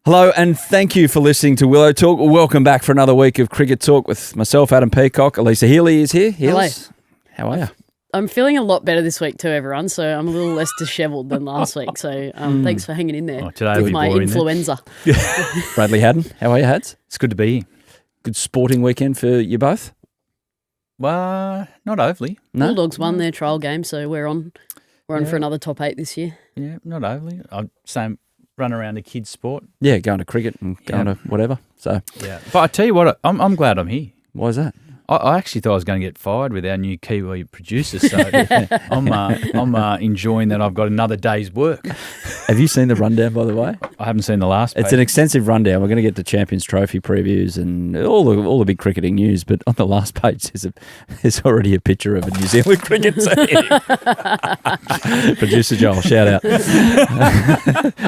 Hello and thank you for listening to Willow Talk. Welcome back for another week of Cricket Talk with myself, Adam Peacock. Alyssa Healy is here. Heels, how are you? I'm feeling a lot better this week too, everyone. So I'm a little less dishevelled than last week. So thanks for hanging in there with my influenza. Bradley Haddin, how are you, Hadds? It's good to be here. Good sporting weekend for you both? Well, not overly. No? Bulldogs won their trial game, so we're on for another top 8 this year. Yeah, not overly. Same run around the kids' sport. Yeah, going to cricket and going to whatever. So yeah, but I tell you what, I'm glad I'm here. Why is that? I actually thought I was going to get fired with our new Kiwi producer, so I'm enjoying that I've got another day's work. Have you seen the rundown, by the way? I haven't seen the last page. It's an extensive rundown. We're going to get to Champions Trophy previews and all the big cricketing news, but on the last page there's already a picture of a New Zealand cricket team. Producer Joel, shout out.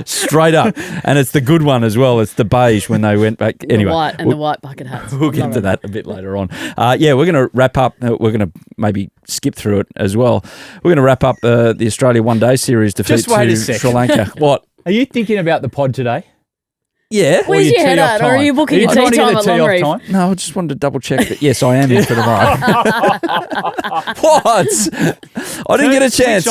Straight up. And it's the good one as well. It's the beige when they went back. Anyway, the white bucket hats. We'll get to that a bit later on. We're going to wrap up. We're going to maybe skip through it as well. We're going to wrap up the Australia one-day series defeat to Sri Lanka. What? Are you thinking about the pod today? Yeah. Where's your head at? Or are you booking your tea time at Longreef? No, I just wanted to double check that. Yes, I am in for tomorrow. What? I didn't get a chance.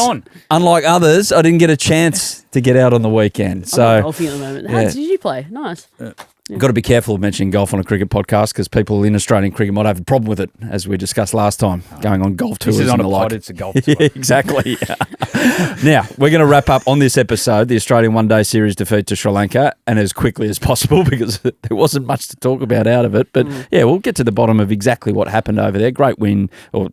Unlike others, I didn't get a chance to get out on the weekend. So, I'm golfing at the moment. How did you play? Nice. Got to be careful of mentioning golf on a cricket podcast because people in Australian cricket might have a problem with it, as we discussed last time, going on golf tours this is and on the a pod, like. it's a golf tour. Exactly. Now, we're going to wrap up on this episode, the Australian one-day series defeat to Sri Lanka, and as quickly as possible because there wasn't much to talk about out of it. But we'll get to the bottom of exactly what happened over there. Great win, or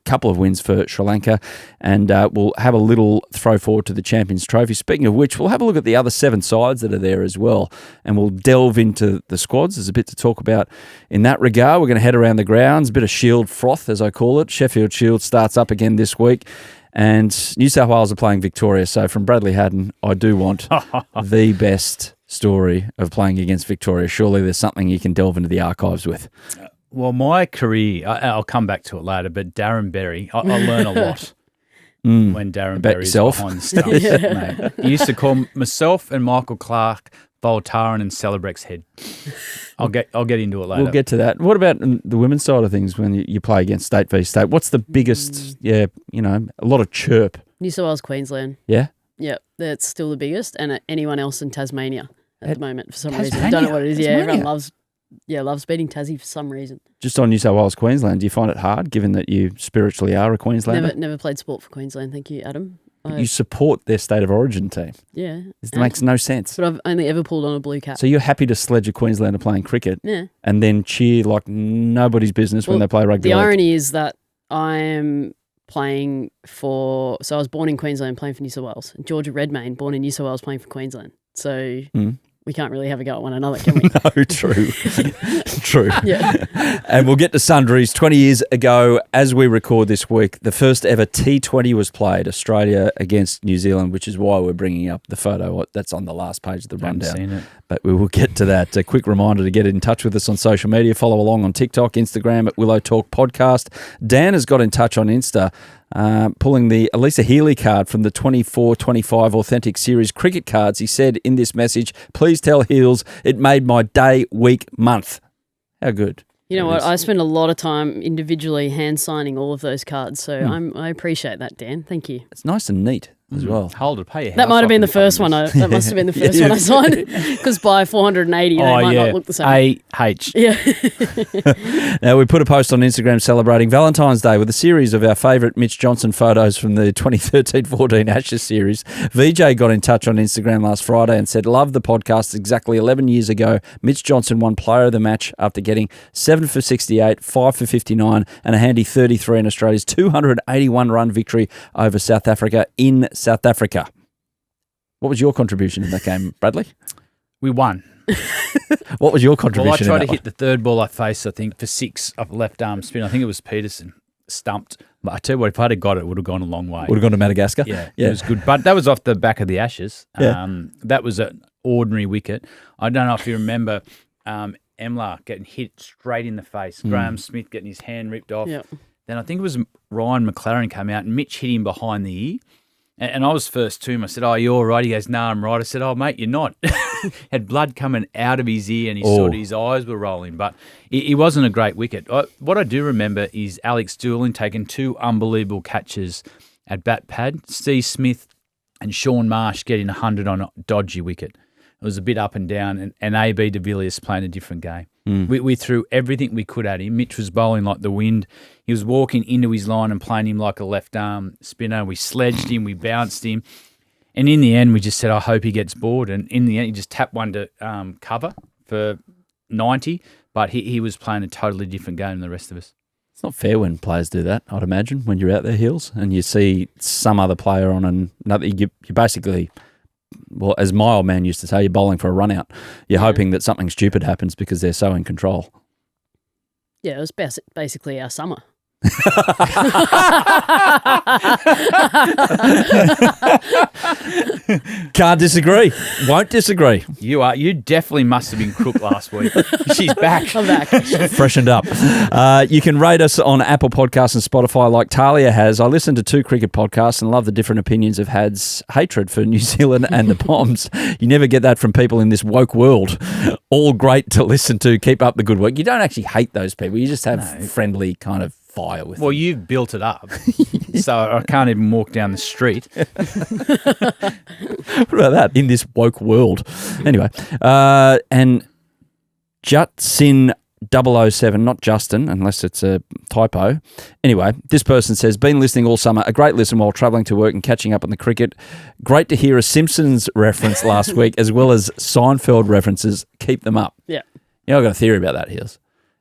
couple of wins for Sri Lanka, and we'll have a little throw forward to the Champions Trophy. Speaking of which, we'll have a look at the other 7 sides that are there as well, and we'll delve into the squads. There's a bit to talk about in that regard. We're going to head around the grounds, a bit of Shield froth, as I call it. Sheffield Shield starts up again this week, and New South Wales are playing Victoria. So from Bradley Haddin, I do want the best story of playing against Victoria. Surely there's something you can delve into the archives with. Well, my career, I'll come back to it later, but Darren Berry, I learn a lot when Darren Berry's behind the stumps. Mate. He used to call myself and Michael Clark Voltaren and Celebrex head. I'll get into it later. We'll get to that. What about the women's side of things when you play against state v state? What's the biggest, a lot of chirp? New South Wales, Queensland. Yeah? Yeah, that's still the biggest, and anyone else in Tasmania at the moment for some reason. Tasmania? I don't know what it is. Tasmania? Yeah, everyone loves beating Tassie for some reason. Just on New South Wales, Queensland, do you find it hard, given that you spiritually are a Queenslander? Never played sport for Queensland, thank you, Adam. You support their state of origin team. Yeah. It makes no sense. But I've only ever pulled on a blue cap. So you're happy to sledge a Queenslander playing cricket yeah, and then cheer like nobody's business when they play rugby league? The irony is that I am playing so I was born in Queensland playing for New South Wales. Georgia Redmayne, born in New South Wales playing for Queensland. So... we can't really have a go at one another, can we? No, true. True. Yeah. And we'll get to Sundries. 20 years ago, as we record this week, the first ever T20 was played, Australia against New Zealand, which is why we're bringing up the photo that's on the last page of the rundown. Haven't seen it. But we will get to that. A quick reminder to get in touch with us on social media. Follow along on TikTok, Instagram at Willow Talk Podcast. Dan has got in touch on Insta, pulling the Alyssa Healy card from the 24-25 Authentic Series cricket cards. He said in this message, please tell Heels it made my day, week, month. How good. You know what? I spend a lot of time individually hand signing all of those cards, so I appreciate that, Dan. Thank you. It's nice and neat as well. Hold it, pay your house. That might have been the first one. That must have been the first one I signed, because by 480 they might not look the same. A-H. Yeah. Now, we put a post on Instagram celebrating Valentine's Day with a series of our favourite Mitch Johnson photos from the 2013-14 Ashes series. VJ got in touch on Instagram last Friday and said, love the podcast. Exactly 11 years ago, Mitch Johnson won player of the match after getting 7 for 68, 5 for 59 and a handy 33 in Australia's 281-run victory over South Africa in South Africa. What was your contribution in that game, Bradley? We won. What was your contribution? Well, I tried to hit the third ball I faced, I think, for 6 off left arm spin. I think it was Pietersen. Stumped. But I tell you what, if I'd have got it, it would have gone a long way. Would have gone to Madagascar? Yeah, it was good. But that was off the back of the Ashes. That was an ordinary wicket. I don't know if you remember Emler getting hit straight in the face. Graham Smith getting his hand ripped off. Yep. Then I think it was Ryan McLaren came out and Mitch hit him behind the ear. And I was first to him. I said, "Oh, you all right?" He goes, "No, I'm right." I said, "Oh, mate, you're not." Had blood coming out of his ear and his eyes were rolling. But he wasn't a great wicket. What I do remember is Alex Doolan taking 2 unbelievable catches at bat pad. Steve Smith and Sean Marsh getting 100 on a dodgy wicket. It was a bit up and down, and AB de Villiers playing a different game. We threw everything we could at him. Mitch was bowling like the wind. He was walking into his line and playing him like a left-arm spinner. We sledged him. We bounced him. And in the end, we just said, I hope he gets bored. And in the end, he just tapped one to cover for 90, but he was playing a totally different game than the rest of us. It's not fair when players do that, I'd imagine, when you're out there, Heels, and you see some other player on another. You basically... Well, as my old man used to say, you're bowling for a run out. You're hoping that something stupid happens because they're so in control. Yeah, it was basically our summer. Can't disagree. Won't disagree. You definitely must have been crook last week. She's back. I'm back. Freshened up. You can rate us on Apple Podcasts and Spotify like Talia has. I listen to 2 cricket podcasts and love the different opinions of Had's hatred for New Zealand and the Poms. You never get that from people in this woke world. All great to listen to. Keep up the good work. You don't actually hate those people. You just have friendly kind of fire with them. Well, you've built it up, so I can't even walk down the street. What about that in this woke world? Anyway, and Jutsin 007, not Justin, unless it's a typo. Anyway, this person says, been listening all summer, a great listen while travelling to work and catching up on the cricket. Great to hear a Simpsons reference last week, as well as Seinfeld references. Keep them up. Yeah. You know, I've got a theory about that, Heels,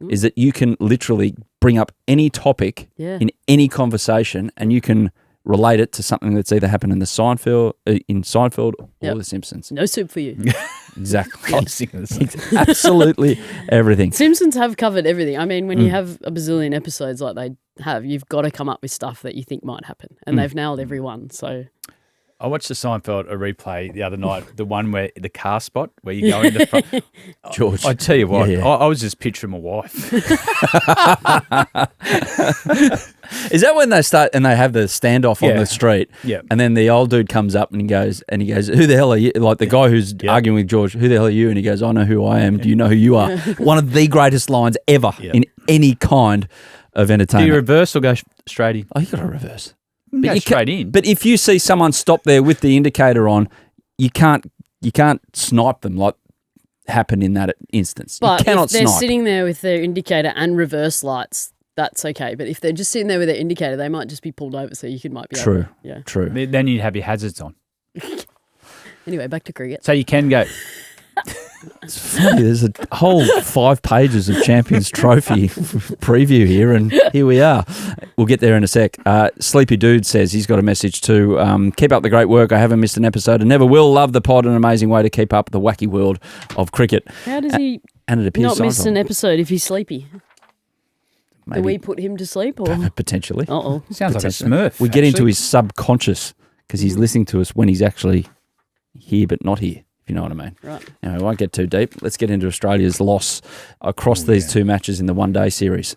is that you can literally bring up any topic in any conversation and you can relate it to something that's either happened in the Seinfeld or The Simpsons. No soup for you. Exactly. I'm sick of this. Absolutely everything. Simpsons have covered everything. I mean, when you have a bazillion episodes like they have, you've got to come up with stuff that you think might happen. And they've nailed every one, so... I watched the Seinfeld replay the other night, the one where the car spot where you go in the front. George. I tell you what, Yeah. I was just picturing my wife. Is that when they start and they have the standoff on the street? Yeah. And then the old dude comes up and he goes, who the hell are you? Like the guy who's arguing with George, who the hell are you? And he goes, I know who I am. Do you know who you are? One of the greatest lines ever in any kind of entertainment. Do you reverse or go straight in? Oh, you got to reverse. But you straight in. But if you see someone stop there with the indicator on, you can't snipe them like happened in that instance. But you cannot if they're snipe. sitting there with their indicator and reverse lights, that's okay. But if they're just sitting there with their indicator, they might just be pulled over, so you might be True. over. Yeah. True. Then you'd have your hazards on. Anyway, back to cricket. So you can go. It's funny. There's a whole 5 pages of Champions Trophy preview here, and here we are. We'll get there in a sec. Sleepy Dude says he's got a message too. Keep up the great work. I haven't missed an episode and never will. Love the pod. An amazing way to keep up the wacky world of cricket. How does he and it appears not miss an episode if he's sleepy? Maybe. Do we put him to sleep? Or? Potentially. Uh-oh. Sounds like a Smurf. We get into his subconscious because he's listening to us when he's actually here but not here. You know what I mean? Right. Now, we won't get too deep. Let's get into Australia's loss across these 2 matches in the one-day series.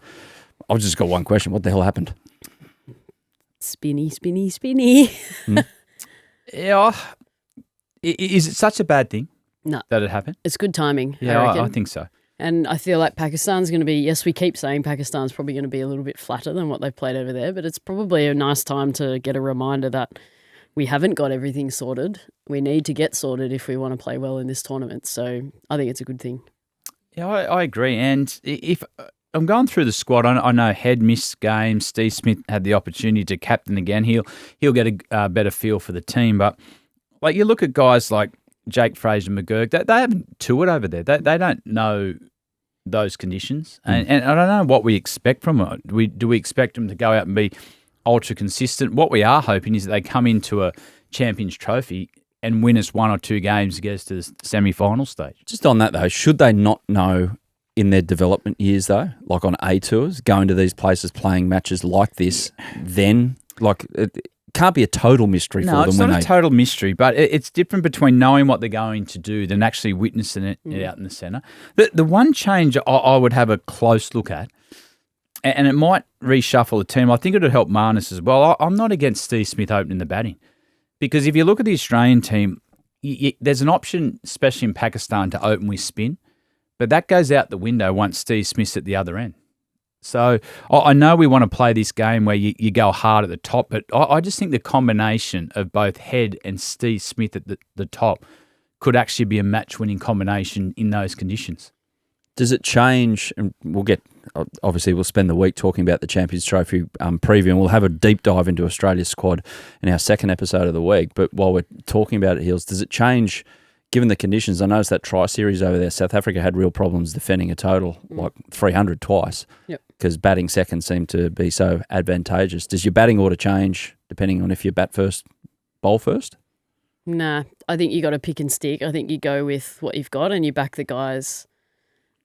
I've just got one question. What the hell happened? Spinny, spinny, spinny. Yeah. Is it such a bad thing No. that it happened? It's good timing, Yeah, I reckon. I think so. And I feel like Pakistan's going to be, yes, we keep saying Pakistan's probably going to be a little bit flatter than what they've played over there, but it's probably a nice time to get a reminder that we haven't got everything sorted. We need to get sorted if we want to play well in this tournament. So I think it's a good thing. Yeah, I agree. And if I'm going through the squad, I know Head missed games. Steve Smith had the opportunity to captain again. He'll get a better feel for the team. But like you look at guys like Jake Fraser McGurk, they haven't toured over there. They don't know those conditions. And I don't know what we expect from it. Do we expect them to go out and be ultra consistent? What we are hoping is that they come into a Champions Trophy and win us 1 or 2 games to get us to the semi-final stage. Just on that, though, should they not know in their development years, though, like on A tours, going to these places, playing matches like this, then, like, it can't be a total mystery for them. No, it's not a total mystery, but it's different between knowing what they're going to do than actually witnessing it out in the centre. The one change I would have a close look at, and it might reshuffle the team, I think it would help Marnus as well. I'm not against Steve Smith opening the batting Because if you look at the Australian team, there's an option, especially in Pakistan, to open with spin, but that goes out the window once Steve Smith's at the other end. So I know we want to play this game where you go hard at the top, but I just think the combination of both Head and Steve Smith at the top could actually be a match-winning combination in those conditions. Does it change? And we'll spend the week talking about the Champions Trophy preview, and we'll have a deep dive into Australia's squad in our second episode of the week. But while we're talking about it, Heels, does it change given the conditions? I noticed that tri-series over there, South Africa had real problems defending a total, like 300 twice. Yep. Because batting second seemed to be so advantageous. Does your batting order change depending on if you bat first, bowl first? Nah, I think you got to pick and stick. I think you go with what you've got and you back the guys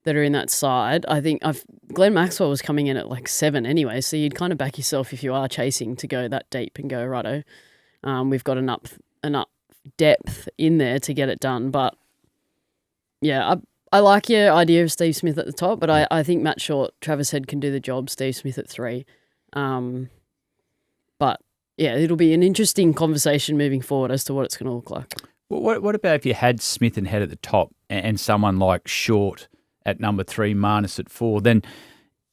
that are in that side. I think Glenn Maxwell was coming in at like 7 anyway, so you'd kind of back yourself if you are chasing to go that deep and go, righto, we've got enough depth in there to get it done. But yeah, I like your idea of Steve Smith at the top, but I think Matt Short, Travis Head can do the job, Steve Smith at 3. But yeah, it'll be an interesting conversation moving forward as to what it's going to look like. Well, what about if you had Smith and Head at the top and someone like Short at number 3, Marnus at 4? Then,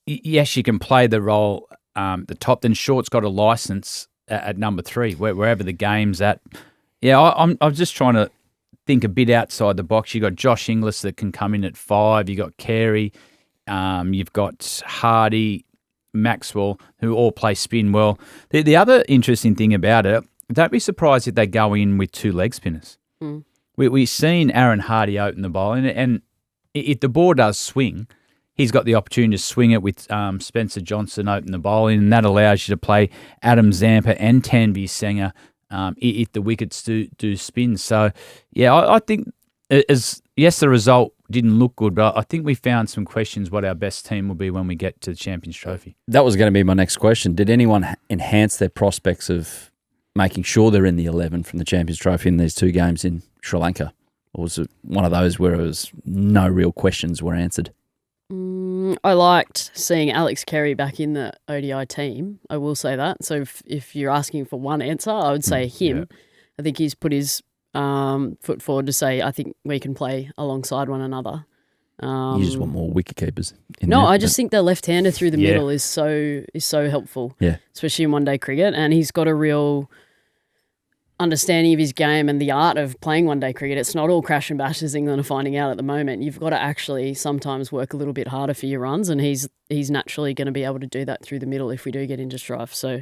yes, you can play the role at the top. Then Short's got a licence at number 3, wherever the game's at. Yeah, I'm just trying to think a bit outside the box. You've got Josh Inglis that can come in at 5. You've got Carey. You've got Hardy, Maxwell, who all play spin well. The other interesting thing about it, don't be surprised if they go in with 2 leg spinners. We've seen Aaron Hardy open the ball, and if the ball does swing, he's got the opportunity to swing it with Spencer Johnson open the bowling, and that allows you to play Adam Zampa and Tanvi Sanger if the wickets do spin. So, yeah, I think yes, the result didn't look good, but I think we found some questions what our best team will be when we get to the Champions Trophy. That was going to be my next question. Did anyone enhance their prospects of making sure they're in the 11 from the Champions Trophy in these 2 games in Sri Lanka? Or was it one of those where it was no real questions were answered? I liked seeing Alex Carey back in the ODI team. I will say that. So if you're asking for one answer, I would say him. Yeah. I think he's put his foot forward to say, I think we can play alongside one another. You just want more wicket keepers. I just think the left-hander through the middle is so helpful. Yeah, especially in one-day cricket, and he's got a real understanding of his game and the art of playing one-day cricket. It's not all crash and bash, as England are finding out at the moment. You've got to actually sometimes work a little bit harder for your runs, and he's naturally going to be able to do that through the middle if we do get into strife. So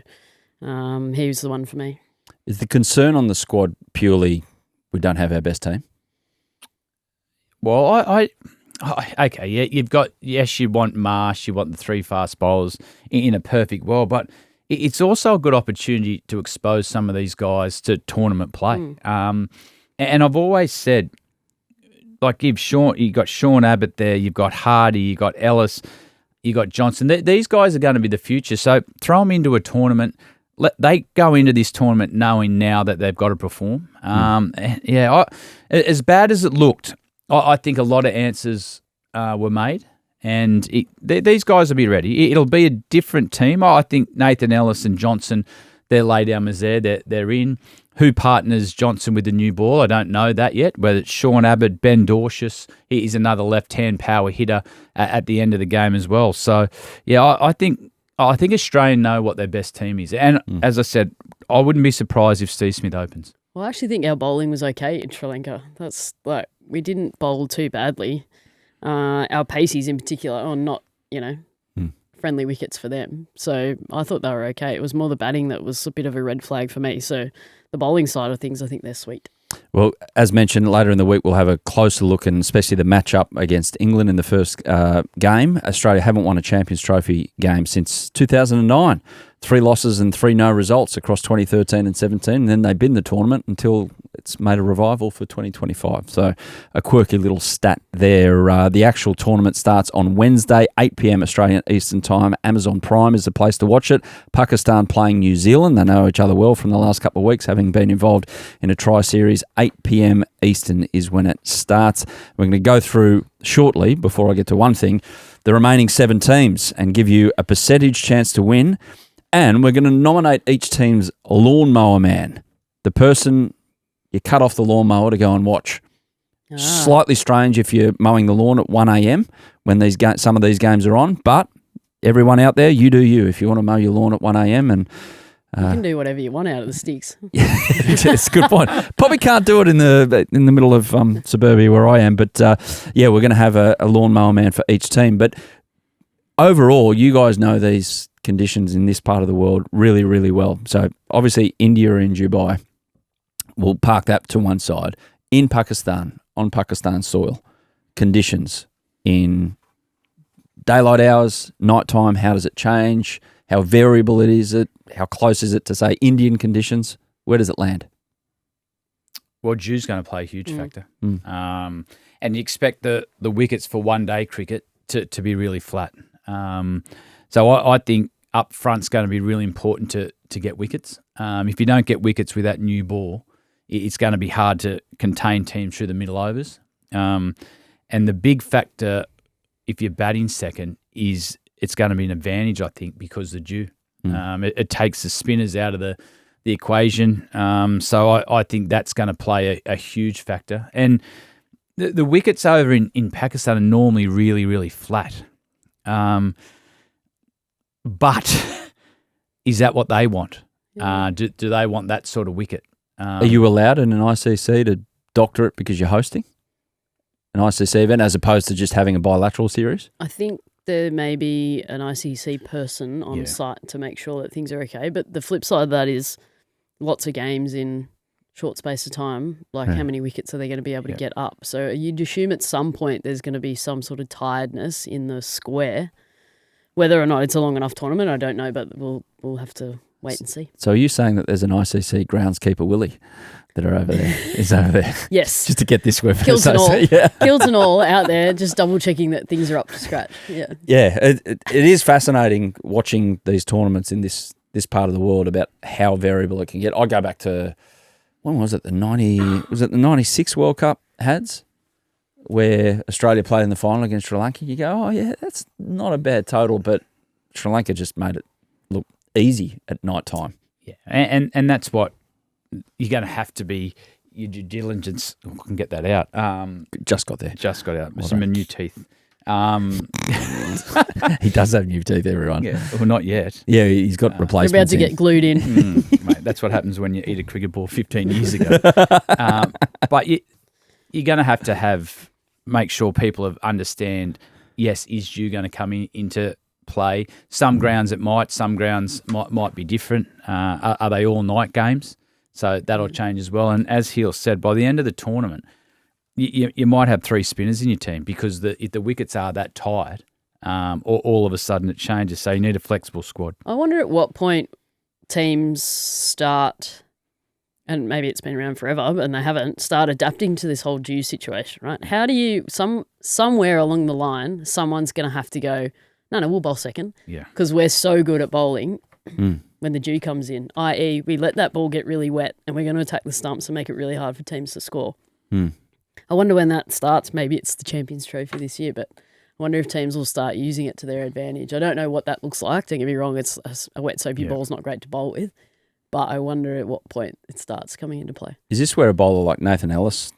he was the one for me. Is the concern on the squad purely we don't have our best team? Well, okay, yeah, you want Marsh, you want the 3 fast bowlers in a perfect world, but it's also a good opportunity to expose some of these guys to tournament play. And I've always said, like you got Sean Abbott there, you've got Hardy, you've got Ellis, you've got Johnson. These guys are going to be the future. So throw them into a tournament. They go into this tournament knowing now that they've got to perform. As bad as it looked, I think a lot of answers were made. And these guys will be ready. It'll be a different team. I think Nathan Ellis and Johnson, their laydown is there. They're in. Who partners Johnson with the new ball? I don't know that yet. Whether it's Sean Abbott, Ben Dorcius, he's another left-hand power hitter at the end of the game as well. So, yeah, I think Australia know what their best team is. And as I said, I wouldn't be surprised if Steve Smith opens. Well, I actually think our bowling was okay in Sri Lanka. That's we didn't bowl too badly. Our paceys in particular are not, friendly wickets for them. So I thought they were okay. It was more the batting that was a bit of a red flag for me. So the bowling side of things, I think they're sweet. Well, as mentioned, later in the week we'll have a closer look, and especially the matchup against England in the first game. Australia haven't won a Champions Trophy game since 2009. 3 losses and 3 no results across 2013 and 17. And then they bin the tournament until it's made a revival for 2025. So a quirky little stat there. The actual tournament starts on Wednesday, 8 p.m. Australian Eastern Time. Amazon Prime is the place to watch it. Pakistan playing New Zealand. They know each other well from the last couple of weeks, having been involved in a tri-series. 8 p.m. Eastern is when it starts. We're going to go through shortly, before I get to one thing, the remaining 7 teams and give you a percentage chance to win. And we're going to nominate each team's Lawnmower Man. the person you cut off the lawnmower to go and watch. Slightly strange if you're mowing the lawn at 1 a.m. when some of these games are on, but everyone out there, you do you. If you want to mow your lawn at 1 a.m. and you can do whatever you want out of the sticks. It's a good point. Probably can't do it in the middle of suburbia where I am, but we're going to have a lawnmower man for each team. But overall, you guys know these conditions in this part of the world really, really well. So obviously, India and Dubai, we'll park that to one side. In Pakistan, on Pakistan soil, conditions in daylight hours, nighttime, how does it change? How variable is it? How close is it to, say, Indian conditions? Where does it land? Well, dew's going to play a huge factor. And you expect the wickets for one-day cricket to be really flat. So I think up front's going to be really important to get wickets. If you don't get wickets with that new ball, it's going to be hard to contain teams through the middle overs. And the big factor, if you're batting second, is it's going to be an advantage, I think, because the dew. It takes the spinners out of the equation. So I think that's going to play a huge factor. And the wickets over in Pakistan are normally really, really flat. But is that what they want? Do they want that sort of wicket? Are you allowed in an ICC to doctor it because you're hosting an ICC event as opposed to just having a bilateral series? I think there may be an ICC person on site to make sure that things are okay. But the flip side of that is lots of games in short space of time. Like how many wickets are they going to be able to get up? So you'd assume at some point there's going to be some sort of tiredness in the square. Whether or not it's a long enough tournament, I don't know, but we'll have to wait and see. So are you saying that there's an ICC groundskeeper Willie that are over there? Is over there? Yes. Just to get this word. Kills and all. Yeah. Kills and all out there, just double checking that things are up to scratch. Yeah. Yeah. It is fascinating watching these tournaments in this part of the world about how variable it can get. I go back to, when was it? The 96 World Cup Hadds, where Australia played in the final against Sri Lanka. You go, oh yeah, that's not a bad total, but Sri Lanka just made it look easy at night time. Yeah, and that's what you're going to have to be, your due diligence. I can get that out. Just got there. Just got out. With some new teeth. He does have new teeth, everyone. Yeah, well, not yet. Yeah, he's got replacements. They're about to get glued in. Mate, that's what happens when you eat a cricket ball 15 years ago. But you're going to have make sure people understand, yes, is dew going to come into play? Some grounds it might, some grounds might be different. Are they all night games? So that'll change as well. And as Healy said, by the end of the tournament, you might have 3 spinners in your team because if the wickets are that tight, all of a sudden it changes. So you need a flexible squad. I wonder at what point teams start, and maybe it's been around forever, and they haven't, start adapting to this whole dew situation, right? How do you, somewhere along the line, someone's going to have to go, no, we'll bowl second. Yeah. Because we're so good at bowling when the dew comes in, i.e. we let that ball get really wet and we're going to attack the stumps and make it really hard for teams to score. I wonder when that starts. Maybe it's the Champions Trophy this year, but I wonder if teams will start using it to their advantage. I don't know what that looks like. Don't get me wrong, it's a wet soapy ball's not great to bowl with, but I wonder at what point it starts coming into play. Is this where a bowler like Nathan Ellis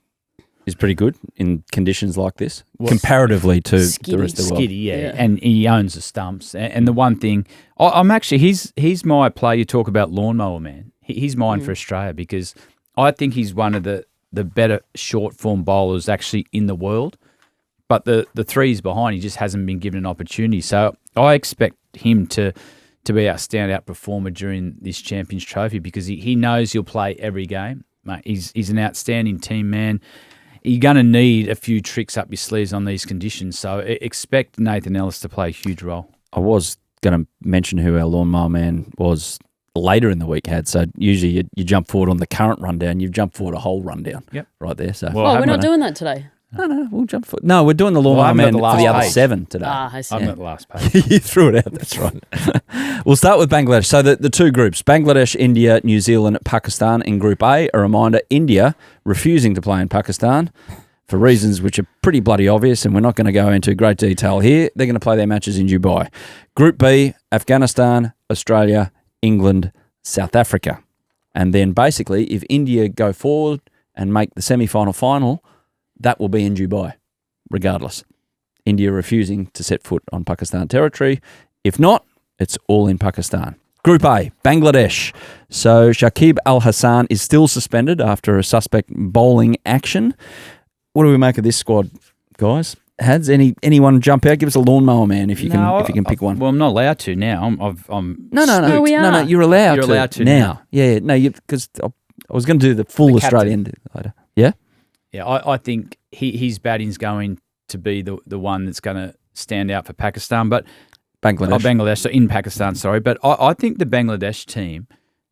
is pretty good in conditions like this, comparatively to the rest of the world? Skiddy, yeah, and he owns the stumps. And the one thing, I'm actually, he's my player. You talk about Lawnmower Man. He's mine for Australia because I think he's one of the better short form bowlers actually in the world. But the threes behind, he just hasn't been given an opportunity. So I expect him to be our standout performer during this Champions Trophy because he knows he'll play every game. Mate, he's an outstanding team man. You're going to need a few tricks up your sleeves on these conditions. So expect Nathan Ellis to play a huge role. I was going to mention who our Lawnmower Man was later in the week had. So usually you jump forward on the current rundown, you jump forward a whole rundown right there. So we're not doing that today. No, we'll jump forward. No, we're doing the Lawnmower Man for the other 7 today. I see. I'm at the last page. You threw it out, that's right. We'll start with Bangladesh. So the 2 groups, Bangladesh, India, New Zealand, Pakistan in Group A. A reminder, India refusing to play in Pakistan for reasons which are pretty bloody obvious, and we're not going to go into great detail here. They're going to play their matches in Dubai. Group B, Afghanistan, Australia, England, South Africa. And then basically, if India go forward and make the semi-final final, that will be in Dubai, regardless. India refusing to set foot on Pakistan territory. If not, it's all in Pakistan. Group A, Bangladesh. So Shakib Al Hassan is still suspended after a suspect bowling action. What do we make of this squad, guys? Hadds, anyone jump out? Give us a Lawnmower Man if you can pick one. Well, I'm not allowed to now. No, we are. No, you're allowed You're to. allowed to now. Yeah, no, because I was going to do the full Australian later. Yeah? Yeah, I think his batting's going to be the one that's going to stand out for Pakistan, but Bangladesh, so in Pakistan, sorry. But I think the Bangladesh team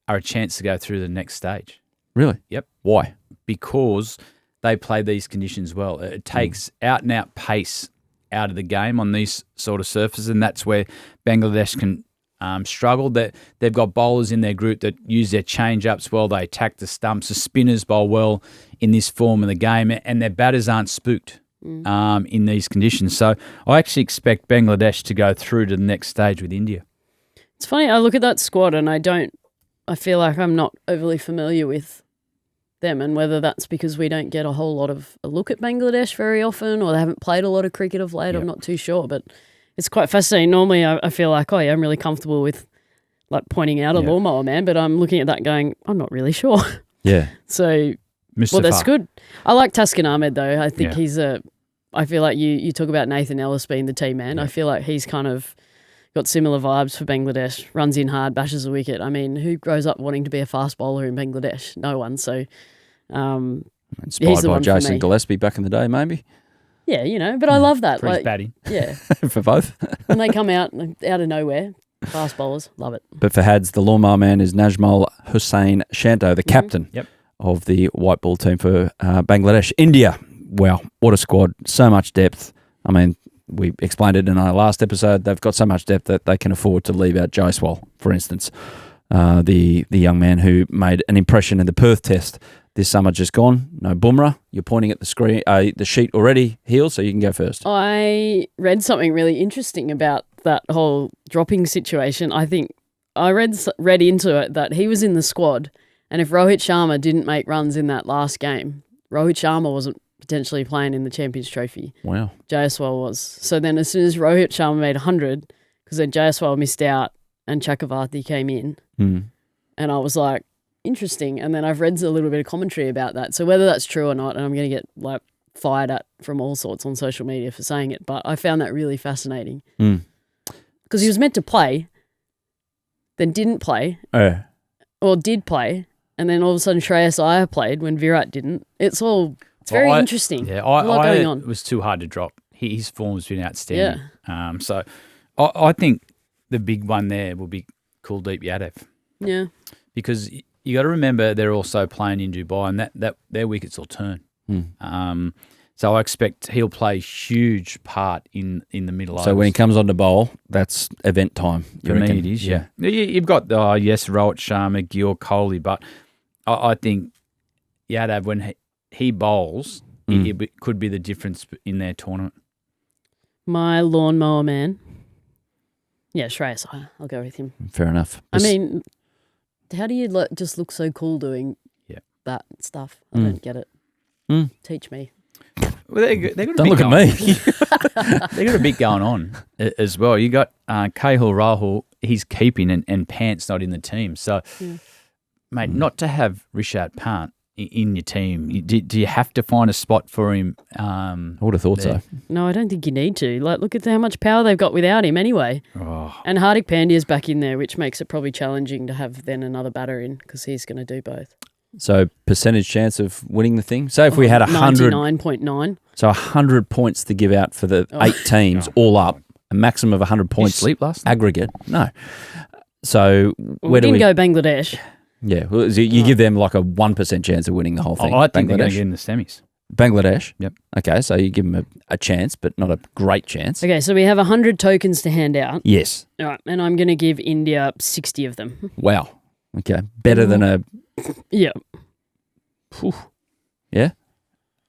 are a chance to go through the next stage. Really? Yep. Why? Because they play these conditions well. It takes out-and-out pace out of the game on these sort of surfaces, and that's where Bangladesh can struggle. They've got bowlers in their group that use their change-ups well. They attack the stumps. The spinners bowl well in this form of the game, and their batters aren't spooked in these conditions. So I actually expect Bangladesh to go through to the next stage with India. It's funny, I look at that squad and I feel like I'm not overly familiar with them, and whether that's because we don't get a whole lot of a look at Bangladesh very often, or they haven't played a lot of cricket of late. I'm not too sure, but it's quite fascinating. Normally I feel like, I'm really comfortable with like pointing out a Lawnmower Man, but I'm looking at that going, I'm not really sure. Yeah. So, Mustafa. well, that's good. I like Taskin Ahmed though. I think he's I feel like you talk about Nathan Ellis being the team man. I feel like he's kind of got similar vibes for Bangladesh. Runs in hard, bashes a wicket. I mean, who grows up wanting to be a fast bowler in Bangladesh? No one. So, inspired by Jason Gillespie back in the day, maybe. Yeah, but I love that. For his batting. Yeah. For both. When they come out of nowhere, fast bowlers, love it. But for Hadds, the Lawnmower Man is Najmal Hussain Shanto, the captain of the white ball team for Bangladesh. India. Wow, what a squad. So much depth. I mean, we explained it in our last episode. They've got so much depth that they can afford to leave out Jaiswal, for instance. The young man who made an impression in the Perth test this summer just gone. No Bumrah. You're pointing at the screen, the sheet already, Heel, so you can go first. I read something really interesting about that whole dropping situation. I think I read into it that he was in the squad, and if Rohit Sharma didn't make runs in that last game, Rohit Sharma wasn't potentially playing in the Champions Trophy. Wow. Jaiswal was. So then as soon as Rohit Sharma made 100, because then Jaiswal missed out and Chakravarti came in, and I was like, interesting. And then I've read a little bit of commentary about that. So whether that's true or not, and I'm going to get like fired at from all sorts on social media for saying it, but I found that really fascinating. Because he was meant to play, then didn't play, or did play, and then all of a sudden Shreyas Iyer played when Virat didn't. It's very interesting. Yeah, a lot going on. It was too hard to drop. His form's been outstanding. Yeah. So I think the big one there will be Kuldeep Yadav. Yeah. Because you got to remember they're also playing in Dubai, and that their wickets will turn. So I expect he'll play a huge part in the middle overs. So when he comes on to bowl, that's event time. For me it is, yeah. You've got, Rohit Sharma, Gill, Kohli, but I think Yadav, when he bowls, it could be the difference in their tournament. My Lawnmower Man. Yeah, Shreyas Iyer. I'll go with him. Fair enough. I mean, how do you just look so cool doing that stuff? I don't get it. Teach me. Well, they got don't look at me. They got a bit going on as well. You got Cahill Rahul. He's keeping and Pant's not in the team. So, mate, not to have Rishabh Pant in your team, do you have to find a spot for him? I would have thought there? so. No, I don't think you need to. Like, look at how much power they've got without him anyway. Oh. And Hardik Pandya's back in there, which makes it probably challenging to have then another batter in because he's going to do both. So percentage chance of winning the thing? So if we had 100... 99.9. So 100 points to give out for the 8 teams all up, a maximum of 100 points sleep last night? aggregate. No. So we didn't go Bangladesh. Yeah, well, you give them like a 1% chance of winning the whole thing. I think they're going to get in the semis. Bangladesh? Yep. Okay, so you give them a chance, but not a great chance. Okay, so we have 100 tokens to hand out. Yes. All right, and I'm going to give India 60 of them. Wow. Okay, better than a... Yeah. Whew. Yeah?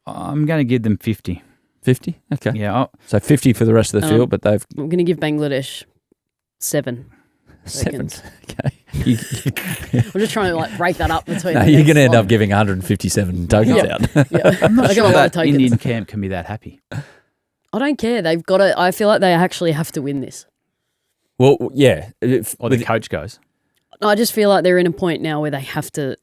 I'm going to give them 50. 50? Okay. Yeah. So 50 for the rest of the field, but they've... I'm going to give Bangladesh 7. 7. tokens. Okay. I'm just trying to break that up between. No, you're going to end up giving 157 tokens out. Yeah. I'm not I got sure a lot of that tokens. Indian camp can be that happy. I don't care. They've got to. I feel like they actually have to win this. Well, yeah. Or the coach goes. I just feel like they're in a point now where they have to.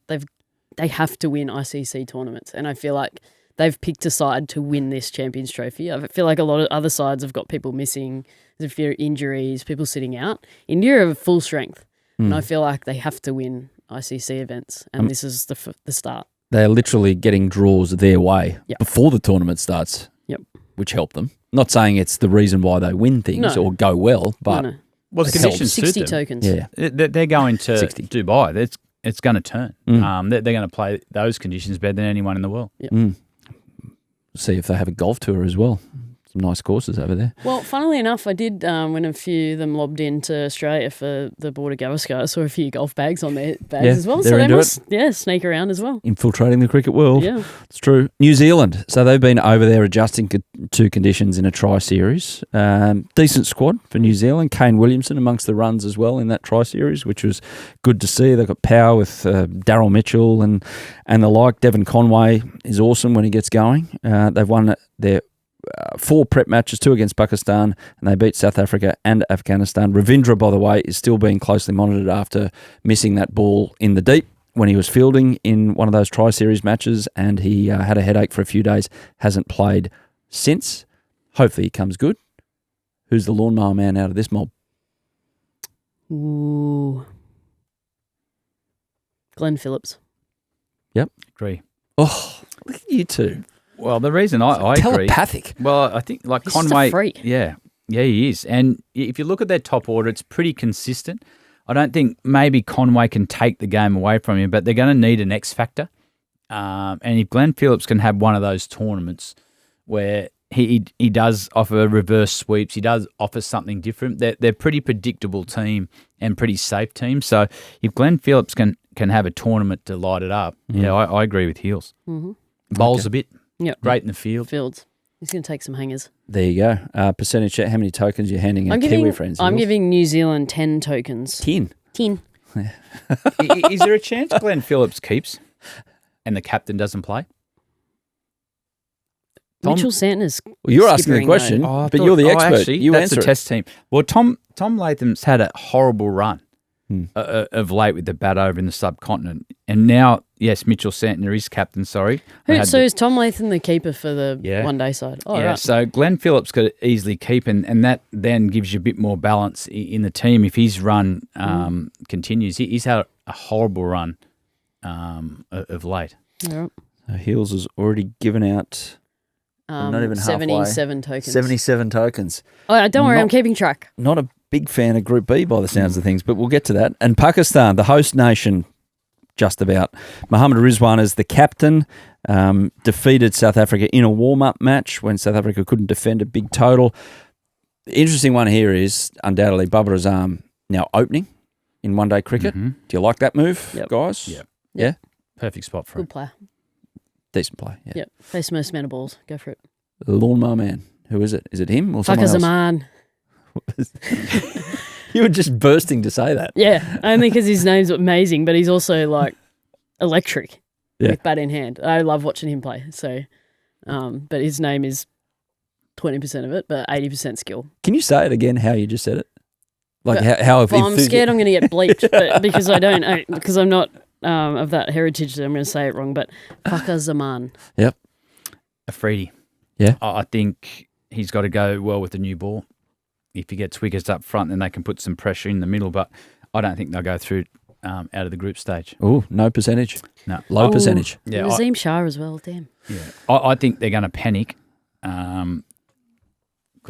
They have to win ICC tournaments, and I feel like they've picked a side to win this Champions Trophy. I feel like a lot of other sides have got people missing. There's a few injuries, people sitting out. India are full strength, and I feel like they have to win ICC events, and this is the start. They're literally getting draws their way before the tournament starts, which help them. Not saying it's the reason why they win things or go well, but well, the conditions suit 60 them. tokens. Yeah, they're going to 60. Dubai. It's going to turn. They're going to play those conditions better than anyone in the world. Yep. See if they have a golf tour as well. Some nice courses over there. Well, funnily enough, I did when a few of them lobbed into Australia for the Border Gavaskar. I saw a few golf bags on their bags as well. So they must sneak around as well. Infiltrating the cricket world. Yeah. It's true. New Zealand. So they've been over there adjusting to conditions in a tri-series. Decent squad for New Zealand. Kane Williamson amongst the runs as well in that tri-series, which was good to see. They've got power with Daryl Mitchell and the like. Devon Conway is awesome when he gets going. They've won their 4 prep matches, 2 against Pakistan, and they beat South Africa and Afghanistan. Ravindra, by the way, is still being closely monitored after missing that ball in the deep when he was fielding in one of those tri-series matches, and he had a headache for a few days, hasn't played since. Hopefully he comes good. Who's the Lawnmower Man out of this mob? Ooh. Glenn Phillips. Yep. Agree. Oh, look at you two. Well, the reason I agree. Telepathic. Well, I think He's Conway. just a freak. Yeah, he is. And if you look at their top order, it's pretty consistent. I don't think maybe Conway can take the game away from him, but they're going to need an X factor. And if Glenn Phillips can have one of those tournaments where he does offer reverse sweeps, he does offer something different. They're a pretty predictable team and pretty safe team. So if Glenn Phillips can have a tournament to light it up, I agree with Heels. Mm-hmm. Bowls a bit. Yep. Great in the field. Fields. He's going to take some hangers. There you go. Percentage check. How many tokens you're handing our Kiwi friends? I'm giving New Zealand 10 tokens. 10. 10. Is there a chance Glenn Phillips keeps and the captain doesn't play? Mitchell Santner's Well, you're asking the question, but you're the expert. Actually, you that's answer the it. test team. Well, Tom Latham's had a horrible run of late with the bat over in the subcontinent. And now, yes, Mitchell Santner is captain, sorry. So is Tom Latham the keeper for the one-day side? Oh, right. So Glenn Phillips could easily keep, and that then gives you a bit more balance in the team if his run continues. He's had a horrible run of late. All right. So Heels has already given out not even 77 tokens. 77 tokens. Oh, don't worry, I'm keeping track. Not a big fan of Group B by the sounds of things, but we'll get to that. And Pakistan, the host nation, just about. Mohammad Rizwan is the captain, defeated South Africa in a warm-up match when South Africa couldn't defend a big total. The interesting one here is undoubtedly Babar Azam now opening in one-day cricket. Mm-hmm. Do you like that move, guys? Yep. Yeah? Perfect spot for him. Good player. Decent play, yeah. Yep. Face the most amount of balls. Go for it. The Lawnmower Man. Who is it? Is it him or someone else? Zaman. You were just bursting to say that. Yeah, only because his name's amazing, but he's also like electric with bat in hand. I love watching him play. So, but his name is 20% of it, but 80% skill. Can you say it again? How you just said it? Like how? Well, I'm scared I'm going to get bleeped, but because because I'm not of that heritage, I'm going to say it wrong. But Fakar Zaman. Yep. Afridi. Yeah. I think he's got to go well with the new ball. If he gets wickets up front, then they can put some pressure in the middle. But I don't think they'll go through out of the group stage. Oh, no percentage. No. Low percentage. Yeah, Nazim Shah as well, damn. Yeah. I think they're going to panic because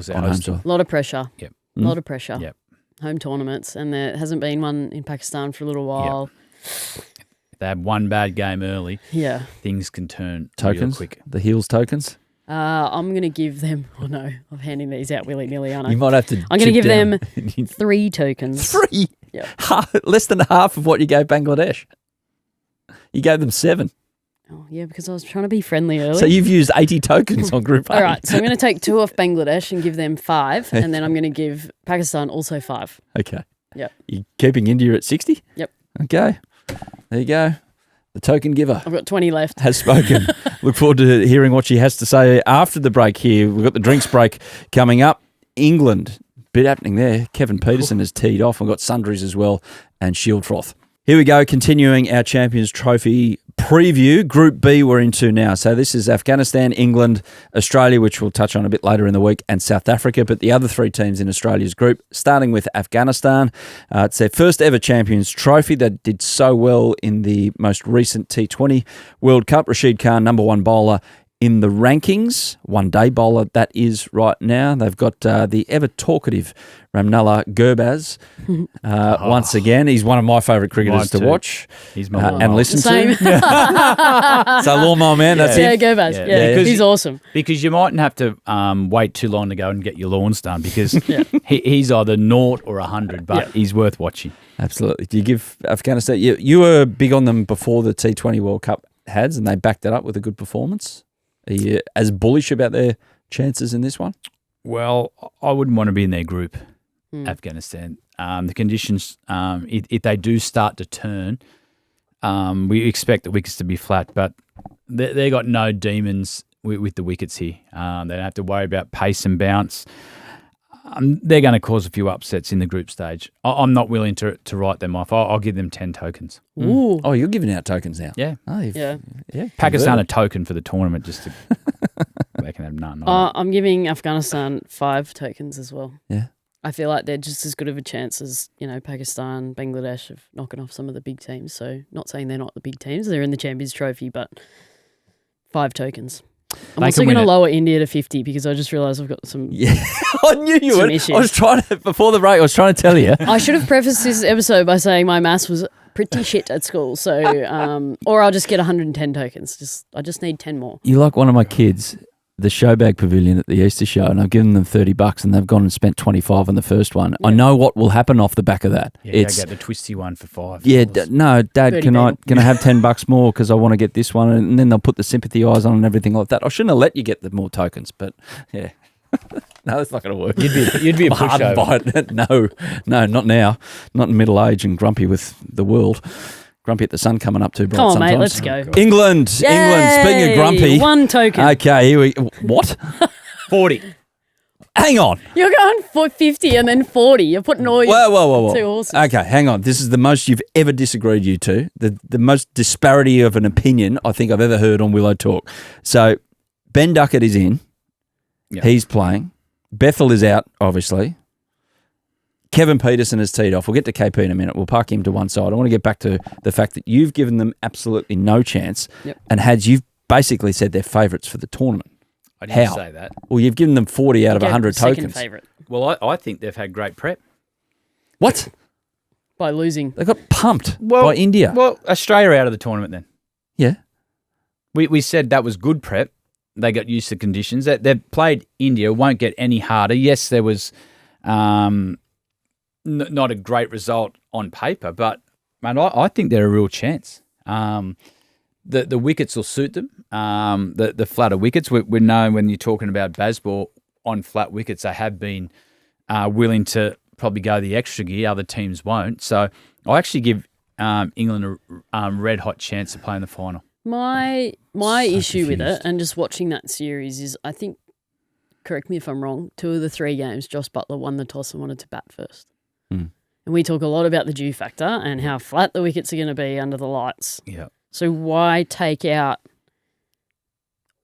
they're hosting. A lot of pressure. Yep. A lot of pressure. Yep. Home tournaments, and there hasn't been one in Pakistan for a little while. Yep. If they have one bad game early, things can turn tokens. real quick. The Heels tokens. I'm going to give them. Oh no, I'm handing these out willy-nilly, aren't I? You might have to. I'm going to give down. them 3 tokens. 3. Yeah. Less than half of what you gave Bangladesh. You gave them 7. Oh yeah, because I was trying to be friendly early. So you've used 80 tokens on Group A. All right, so I'm going to take 2 off Bangladesh and give them 5, and then I'm going to give Pakistan also 5. Okay. Yep. You keeping India at 60? Yep. Okay. There you go. The token giver I've got 20 left. has spoken. Look forward to hearing what she has to say after the break here. We've got the drinks break coming up. England, bit happening there. Kevin Pietersen has teed off. We've got Sundries as well and shield froth. Here we go, continuing our Champions Trophy preview. Group B we're into now. So this is Afghanistan, England, Australia, which we'll touch on a bit later in the week, and South Africa. But the other three teams in Australia's group, starting with Afghanistan. It's their first ever Champions Trophy. They did so well in the most recent T20 World Cup. Rashid Khan, number one bowler in the rankings, one-day bowler that is right now. They've got the ever-talkative Ramnalla Gurbaz once again. He's one of my favourite cricketers to watch and listen to. So Lawnmower Man, that's Yeah, it. Gurbaz. Yeah, he's awesome. Because you mightn't have to wait too long to go and get your lawns done because he's either 0 or 100, but he's worth watching. Absolutely. Do you give Afghanistan... You were big on them before the T20 World Cup Hadds, and they backed it up with a good performance. Are you as bullish about their chances in this one? Well, I wouldn't want to be in their group, Afghanistan. The conditions, if they do start to turn, we expect the wickets to be flat, but they got no demons with the wickets here. They don't have to worry about pace and bounce. They're going to cause a few upsets in the group stage. I'm not willing to write them off. I'll give them 10 tokens. Ooh. Oh, you're giving out tokens now? Yeah. Oh, Yeah. Pakistan a token for the tournament just to they can have none. I'm giving Afghanistan 5 tokens as well. Yeah. I feel like they're just as good of a chance as, Pakistan, Bangladesh of knocking off some of the big teams. So not saying they're not the big teams. They're in the Champions Trophy, but 5 tokens. I'm also going to lower India to 50 because I just realised I've got some I knew you would. issues. I was trying to, before the break, I was trying to tell you. I should have prefaced this episode by saying my maths was pretty shit at school. So, or I'll just get 110 tokens. I just need 10 more. You like one of my kids, the Showbag Pavilion at the Easter show, and I've given them $30 and they've gone and spent 25 on the first one. Yeah. I know what will happen off the back of that. Yeah, it's get the twisty one for $5. Yeah, no, Dad, can I have $10 more because I want to get this one? And then they'll put the sympathy eyes on and everything like that. I shouldn't have let you get the more tokens, but yeah. No, that's not going to work. You'd be a pushover. No, not now. Not in middle age and grumpy with the world. Grumpy at the sun coming up too bright. Come on, sometimes. mate, let's go. England. Speaking of grumpy. 1 token. Okay, here we... What? 40. Hang on. You're going for 50 and then 40. You're putting all your Whoa. two horses. Okay, hang on. This is the most you've ever disagreed, you two. The most disparity of an opinion I think I've ever heard on Willow Talk. So, Ben Duckett is in. Yep. He's playing. Bethel is out, obviously. Kevin Pietersen has teed off. We'll get to KP in a minute. We'll park him to one side. I want to get back to the fact that you've given them absolutely no chance. Yep. And Hadds, you've basically said they're favourites for the tournament. I didn't say that. Well, you've given them 40 out of 100 tokens. Second favourite. Well, I think they've had great prep. What? By losing. They got pumped by India. Well, Australia out of the tournament then. Yeah. We said that was good prep. They got used to conditions. They've played India, won't get any harder. Yes, there was not a great result on paper, but man, I think they're a real chance. The wickets will suit them. The flatter wickets. We know when you're talking about baseball on flat wickets, they have been willing to probably go the extra gear. Other teams won't. So I actually give England a red hot chance to play in the final. My issue with it, and just watching that series, is I think, correct me if I'm wrong, 2 of the 3 games, Josh Buttler won the toss and wanted to bat first. And we talk a lot about the dew factor and how flat the wickets are going to be under the lights. Yeah. So why take out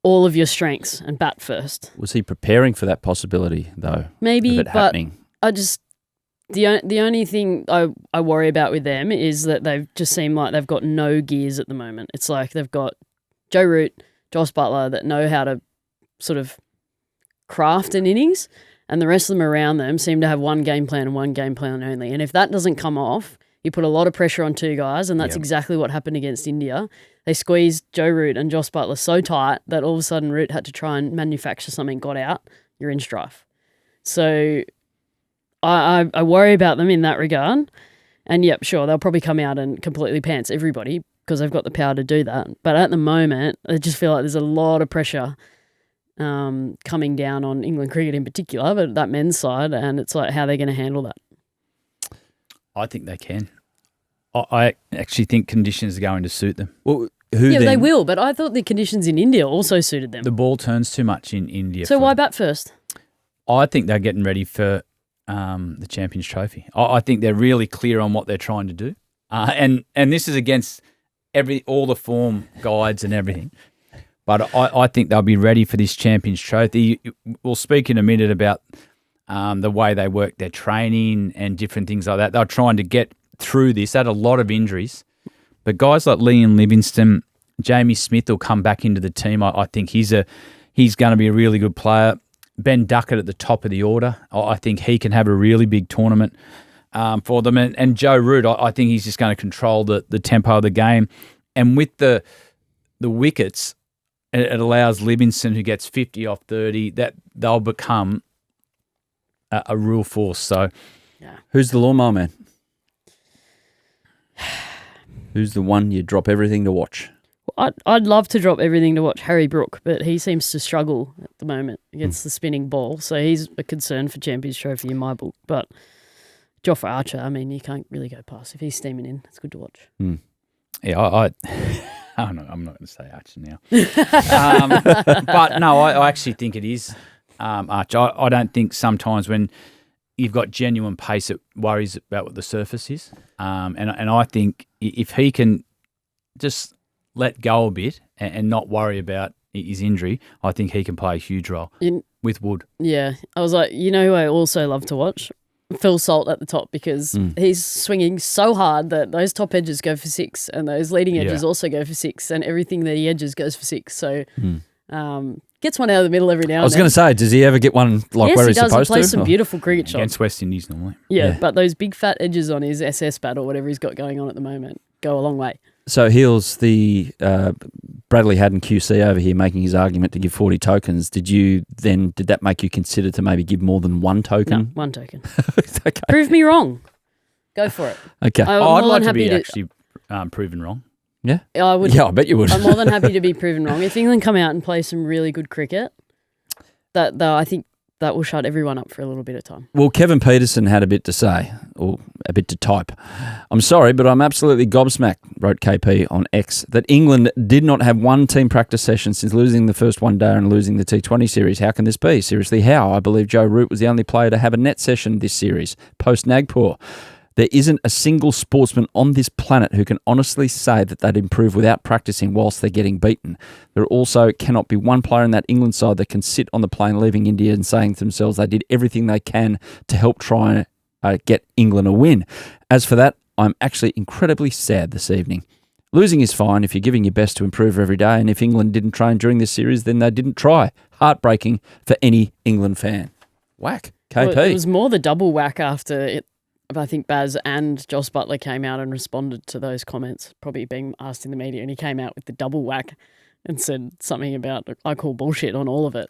all of your strengths and bat first? Was he preparing for that possibility, though? Maybe, of it but happening? I just... The only thing I worry about with them is that they've just seemed like they've got no gears at the moment. It's like they've got Joe Root, Josh Buttler that know how to sort of craft an innings, and the rest of them around them seem to have one game plan and one game plan only. And if that doesn't come off, you put a lot of pressure on 2 guys, and that's exactly what happened against India. They squeezed Joe Root and Josh Buttler so tight that all of a sudden Root had to try and manufacture something, got out, you're in strife. So... I worry about them in that regard. And yep, sure, they'll probably come out and completely pants everybody because they've got the power to do that. But at the moment, I just feel like there's a lot of pressure coming down on England cricket in particular, but that men's side, and it's like how they're going to handle that. I think they can. I actually think conditions are going to suit them. Well, they will, but I thought the conditions in India also suited them. The ball turns too much in India. So why bat first? I think they're getting ready for the Champions Trophy. I think they're really clear on what they're trying to do. And this is against all the form guides and everything. But I think they'll be ready for this Champions Trophy. We'll speak in a minute about the way they work their training and different things like that. They're trying to get through this. They had a lot of injuries. But guys like Liam Livingstone, Jamie Smith will come back into the team. I think he's going to be a really good player. Ben Duckett at the top of the order. I think he can have a really big tournament for them. And Joe Root, I think he's just going to control the tempo of the game. And with the wickets, it allows Livingstone, who gets 50 off 30, that they'll become a real force. So, who's the Lawnmower Man? Who's the one you drop everything to watch? I'd love to drop everything to watch Harry Brook, but he seems to struggle at the moment against the spinning ball. So he's a concern for Champions Trophy in my book. But Jofra Archer, I mean, you can't really go past. If he's steaming in, it's good to watch. Yeah, I'm not going to say Archer now. But no, I actually think it is Archer. I don't think sometimes when you've got genuine pace, it worries about what the surface is. And I think if he can just let go a bit and not worry about his injury, I think he can play a huge role with Wood. Yeah. I was like, you know who I also love to watch? Phil Salt at the top, because he's swinging so hard that those top edges go for 6 and those leading edges also go for 6 and everything that he edges goes for 6. So gets one out of the middle every now and then. I was going to say, does he ever get one where he's supposed to? He plays some beautiful cricket shots. Against West Indies normally. Yeah, but those big fat edges on his SS bat or whatever he's got going on at the moment go a long way. So Heels, the Bradley Haddin QC over here making his argument to give 40 tokens. Did that make you consider to maybe give more than one token? No, one token. Okay. Prove me wrong. Go for it. Okay. I'd like to be actually proven wrong. Yeah? I would. Yeah, I bet you would. I'm more than happy to be proven wrong. If England come out and play some really good cricket, I think that will shut everyone up for a little bit of time. Well, Kevin Pietersen had a bit to say, or a bit to type. I'm sorry, but I'm absolutely gobsmacked, wrote KP on X, that England did not have one team practice session since losing the first one day and losing the T20 series. How can this be? Seriously, how? I believe Joe Root was the only player to have a net session this series, post-Nagpur. There isn't a single sportsman on this planet who can honestly say that they'd improve without practicing whilst they're getting beaten. There also cannot be one player in that England side that can sit on the plane leaving India and saying to themselves they did everything they can to help try and get England a win. As for that, I'm actually incredibly sad this evening. Losing is fine if you're giving your best to improve every day, and if England didn't train during this series, then they didn't try. Heartbreaking for any England fan. Whack. KP. Well, it was more the double whack after it. I think Baz and Joss Butler came out and responded to those comments, probably being asked in the media, and he came out with the double whack and said something about, I call bullshit on all of it.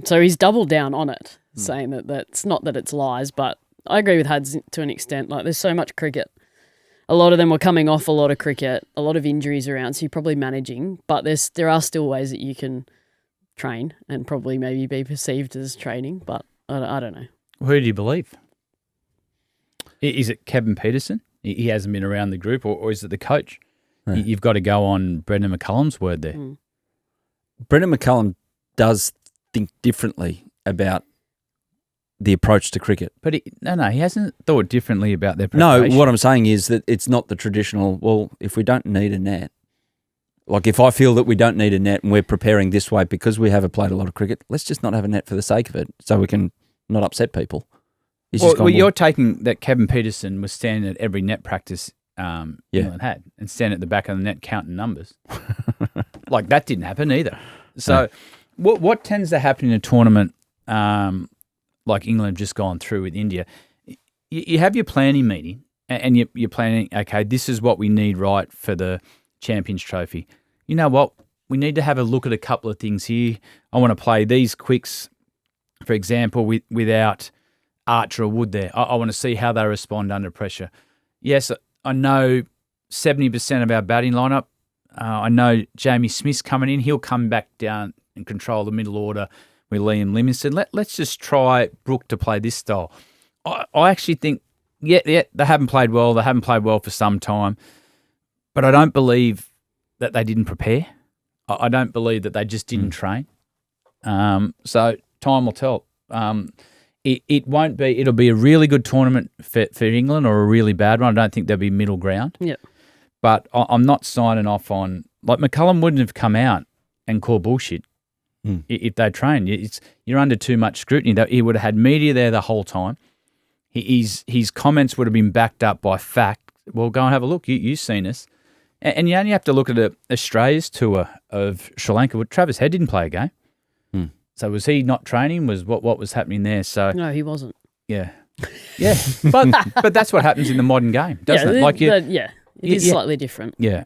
So he's doubled down on it, saying that that's not that it's lies, but I agree with Hadds to an extent. Like, there's so much cricket. A lot of them were coming off a lot of cricket, a lot of injuries around, so you're probably managing, but there are still ways that you can train and probably maybe be perceived as training, but I don't know. Who do you believe? Is it Kevin Pietersen? He hasn't been around the group, or is it the coach? Yeah. You've got to go on Brendan McCullum's word there. Brendan McCullum does think differently about the approach to cricket. But he hasn't thought differently about their preparation. No, what I'm saying is that it's not the traditional, well, if we don't need a net, like if I feel that we don't need a net and we're preparing this way because we haven't played a lot of cricket, let's just not have a net for the sake of it so we can not upset people. You're taking that Kevin Pietersen was standing at every net practice England had and standing at the back of the net counting numbers. Like, that didn't happen either. So what tends to happen in a tournament like England have just gone through with India, you have your planning meeting and you're planning, okay, this is what we need right for the Champions Trophy. You know what? We need to have a look at a couple of things here. I want to play these quicks, for example, without Archer or Wood there. I want to see how they respond under pressure. Yes, I know 70% of our batting lineup. I know Jamie Smith's coming in. He'll come back down and control the middle order with Liam Livingstone. Let's just try Brook to play this style. I actually think Yeah, they haven't played well. They haven't played well for some time. But I don't believe that they didn't prepare. I don't believe that they just didn't train. So time will tell. It won't be. It'll be a really good tournament for England or a really bad one. I don't think there'll be middle ground. Yeah. But I'm not signing off on like McCullum wouldn't have come out and call bullshit if they trained. You're under too much scrutiny. He would have had media there the whole time. His comments would have been backed up by fact. Well, go and have a look. You've seen us. And you only have to look at Australia's tour of Sri Lanka. Travis Head didn't play a game. So was he not training? Was what was happening there? So No, he wasn't. Yeah. But that's what happens in the modern game, doesn't it? It is slightly different. Yeah.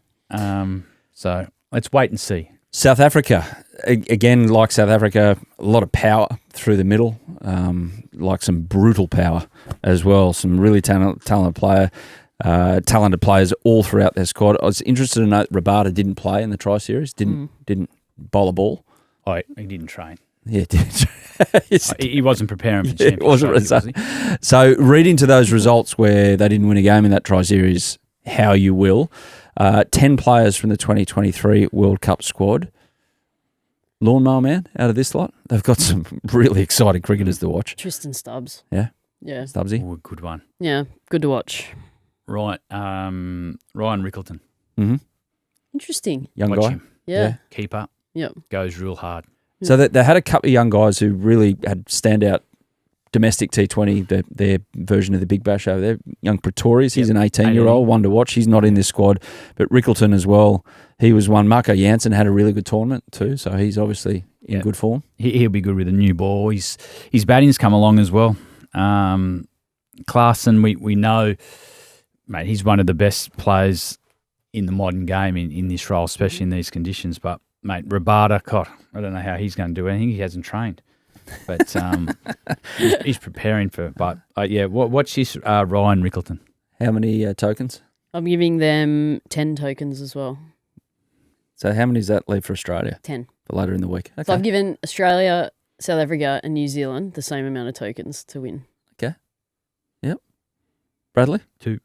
So let's wait and see. South Africa, again, like South Africa, a lot of power through the middle, like some brutal power as well. Some really talented players all throughout their squad. I was interested to note Rabada didn't play in the Tri Series, didn't bowl a ball. Oh, he didn't train. Yeah, didn't. He wasn't preparing for Champions Trophy, was he? So read into those results where they didn't win a game in that Tri Series how you will. 10 players from the 2023 World Cup squad. Lawnmower Man out of this lot. They've got some really exciting cricketers to watch. Tristan Stubbs. Yeah. Yeah. Stubbsy. Oh, good one. Yeah, good to watch. Right. Ryan Rickleton. Mm-hmm. Interesting. Young Watch guy. him. Yeah. Keeper. Yep. Goes real hard. So they had a couple of young guys who really had standout domestic T20, their version of the Big Bash over there. Young Pretorius, he's an 18-year-old, one to watch. He's not in this squad. But Rickleton as well, he was one. Marco Jansen had a really good tournament too, so he's obviously in good form. He'll be good with a new ball. His batting's come along as well. Klaasen, we know, mate, he's one of the best players in the modern game in this role, especially in these conditions. But, mate, Rabada, God, I don't know how he's going to do anything. He hasn't trained. But he's preparing for it. But, watch this Ryan Rickleton. How many tokens? I'm giving them 10 tokens as well. So how many does that leave for Australia? 10. For later in the week. Okay. So I've given Australia, South Africa and New Zealand the same amount of tokens to win. Okay. Yep. Bradley? 2.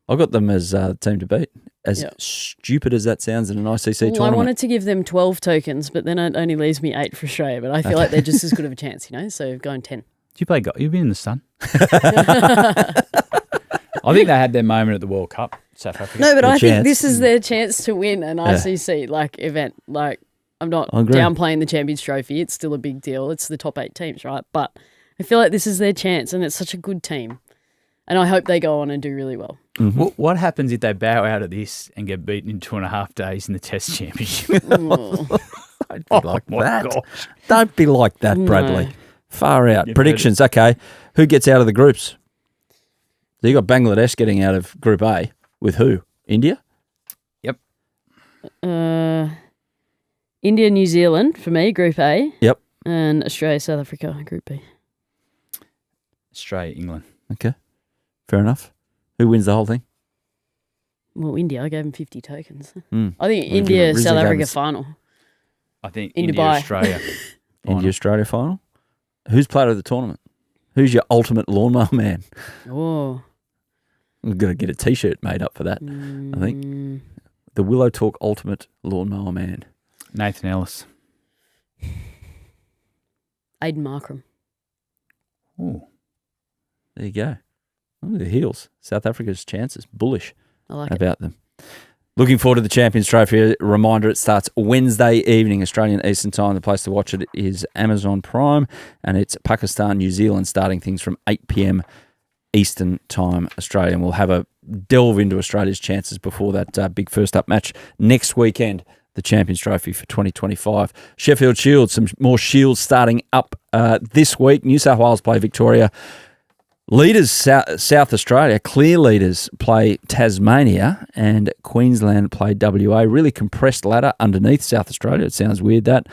I got them as team to beat. As stupid as that sounds in an ICC tournament. I wanted to give them 12 tokens, but then it only leaves me 8 for Australia. But I feel like they're just as good of a chance, So going 10. Do you play golf? You've been in the sun. I think they had their moment at the World Cup, South Africa. No, but I think this is their chance to win an ICC event. I'm not downplaying the Champions Trophy. It's still a big deal. It's the top 8 teams, right? But I feel like this is their chance, and it's such a good team. And I hope they go on and do really well. Mm-hmm. What happens if they bow out of this and get beaten in 2.5 days in the Test Championship? Don't be like that. Gosh. Don't be like that, Bradley. No. Far out. Predictions, okay. Who gets out of the groups? So you got Bangladesh getting out of Group A with who? India? Yep. India, New Zealand for me, Group A. Yep. And Australia, South Africa, Group B. Australia, England. Okay. Fair enough. Who wins the whole thing? Well, India. I gave them 50 tokens. I think India, South Africa final. I think India, Australia. India, Australia final. Who's player of the tournament? Who's your ultimate lawnmower man? Oh. We've got to get a T-shirt made up for that, I think. The Willow Talk ultimate lawnmower man. Nathan Ellis. Aiden Markram. Oh. There you go. Oh, the heels. South Africa's chances. Bullish about them. Looking forward to the Champions Trophy. A reminder, it starts Wednesday evening, Australian Eastern Time. The place to watch it is Amazon Prime, and it's Pakistan, New Zealand, starting things from 8 p.m. Eastern Time, Australia. And we'll have a delve into Australia's chances before that big first-up match next weekend, the Champions Trophy for 2025. Sheffield Shield, some more Shields starting up this week. New South Wales play Victoria. Leaders, South Australia, clear leaders play Tasmania, and Queensland play WA. Really compressed ladder underneath South Australia. It sounds weird, that.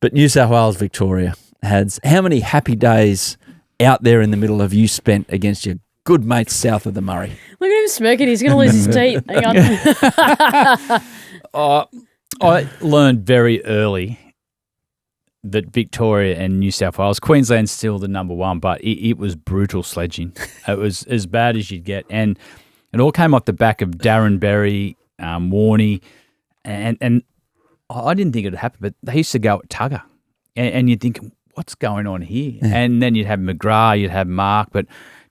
But New South Wales, Victoria, Hadds. How many happy days out there in the middle have you spent against your good mates south of the Murray? Look at him smirking. He's going to lose his teeth. Hang on. I learned very early that Victoria and New South Wales, Queensland's still the number one, but it was brutal sledging. It was as bad as you'd get. And it all came off the back of Darren Berry, Warney, and I didn't think it would happen, but they used to go at Tugger. And you'd think, what's going on here? Yeah. And then you'd have McGrath, you'd have Mark, but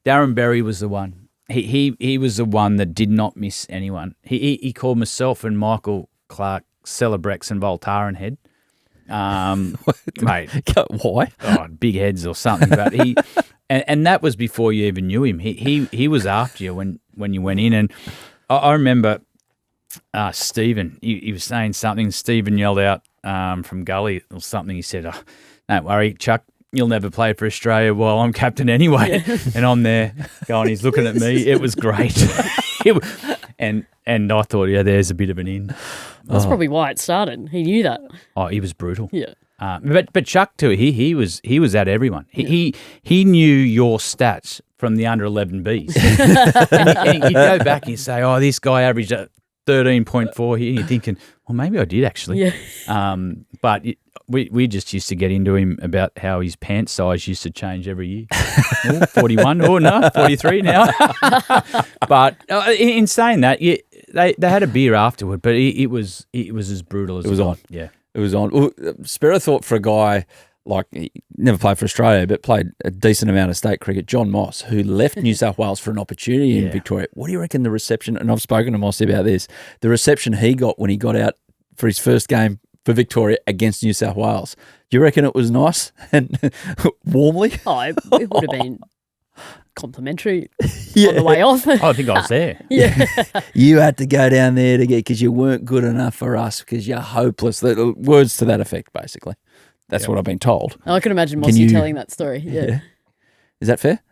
Darren Berry was the one. He was the one that did not miss anyone. He called myself and Michael Clark Celebrex and Voltaren head. Mate, why? Oh, big heads or something. But he, and that was before you even knew him. He was after you when you went in. And I remember Stephen. He was saying something. Stephen yelled out from Gully or something. He said, "Oh, don't worry, Chuck. You'll never play for Australia while I'm captain anyway." Yeah. And I'm there going, he's looking at me. It was great. And I thought, yeah, there's a bit of an in. That's probably why it started. He knew that. Oh, he was brutal. Yeah. But Chuck too, he was at everyone. He knew your stats from the under 11Bs. and you go back and you say, oh, this guy averaged 13.4 here. And you're thinking, well, maybe I did actually. Yeah. But we just used to get into him about how his pant size used to change every year. 41, 43 now. But in saying that, they had a beer afterward, but it was as brutal as it was on. Yeah, it was on. Well, spare a thought for a guy like, he never played for Australia, but played a decent amount of state cricket, John Moss, who left New South Wales for an opportunity in Victoria. What do you reckon the reception, and I've spoken to Moss about this, the reception he got when he got out for his first game for Victoria against New South Wales? Do you reckon it was nice and warmly? Oh, it would have been complimentary on the way off. I think I was there. Yeah. You had to go down there to get, because you weren't good enough for us, because you're hopeless. The words to that effect, basically. That's what I've been told. I can imagine Mossy telling that story. Yeah. Is that fair?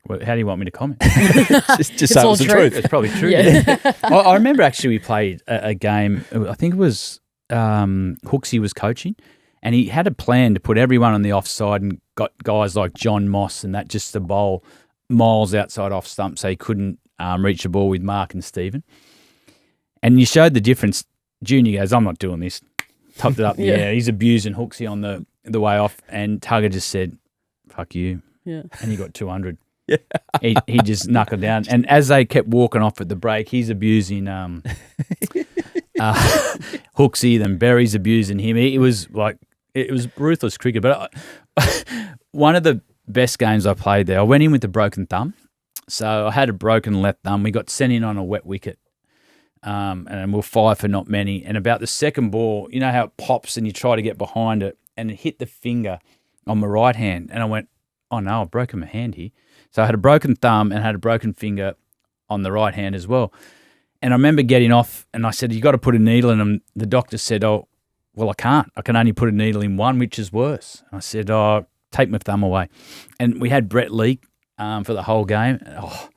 Well, how do you want me to comment? just say it was the truth. It's probably true. Yeah. I remember actually we played a game, I think it was Hooksy was coaching, and he had a plan to put everyone on the offside and got guys like John Moss and that just to bowl miles outside off stump so he couldn't reach the ball with Mark and Stephen. And you showed the difference. Junior goes, I'm not doing this. Topped it up. Yeah, he's abusing Hooksy on the way off, and Tugger just said, fuck you. Yeah. And he got 200. Yeah. He just knuckled down. And as they kept walking off at the break, he's abusing Hooksy, then Berry's abusing him. It was ruthless cricket. But one of the best games I played there, I went in with a broken thumb. So I had a broken left thumb. We got sent in on a wet wicket. And we'll 5 for not many. And about the second ball, you know how it pops and you try to get behind it, and it hit the finger on my right hand. And I went, oh no, I've broken my hand here. So I had a broken thumb and had a broken finger on the right hand as well. And I remember getting off and I said, you got to put a needle in them. The doctor said, oh, well, I can't. I can only put a needle in one, which is worse. And I said, oh, take my thumb away. And we had Brett Lee for the whole game. Oh,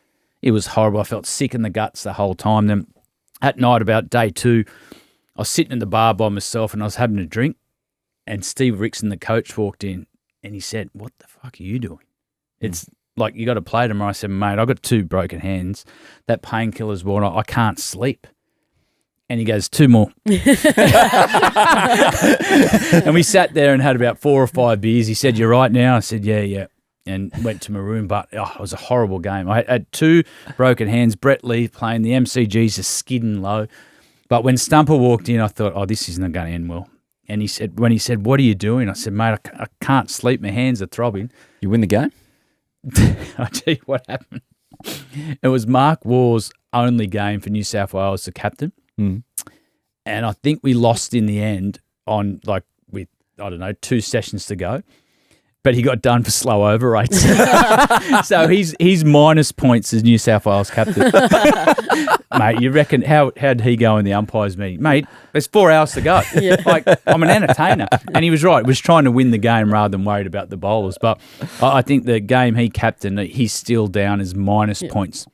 it was horrible. I felt sick in the guts the whole time. Then at night, about day 2, I was sitting in the bar by myself and I was having a drink, and Steve Rickson, the coach, walked in and he said, what the fuck are you doing? It's like, you got to play tomorrow. I said, mate, I've got 2 broken hands. That painkiller's worn off. I can't sleep. And he goes, 2 more. And we sat there and had about 4 or 5 beers. He said, you're right now? I said, yeah. And went to my room, but it was a horrible game. I had 2 broken hands. Brett Lee playing, the MCGs are skidding low. But when Stumper walked in, I thought, oh, this isn't going to end well. And he said, what are you doing? I said, mate, I can't sleep. My hands are throbbing. You win the game? I'll tell you what happened. It was Mark Waugh's only game for New South Wales, the captain. Mm. And I think we lost in the end on, with 2 sessions to go. But he got done for slow over rates. So he's minus points as New South Wales captain. Mate, you reckon, how'd he go in the umpires meeting? Mate, there's 4 hours to go. Yeah. I'm an entertainer. And he was right. He was trying to win the game rather than worried about the bowlers. But I think the game he captained, he's still down as minus points.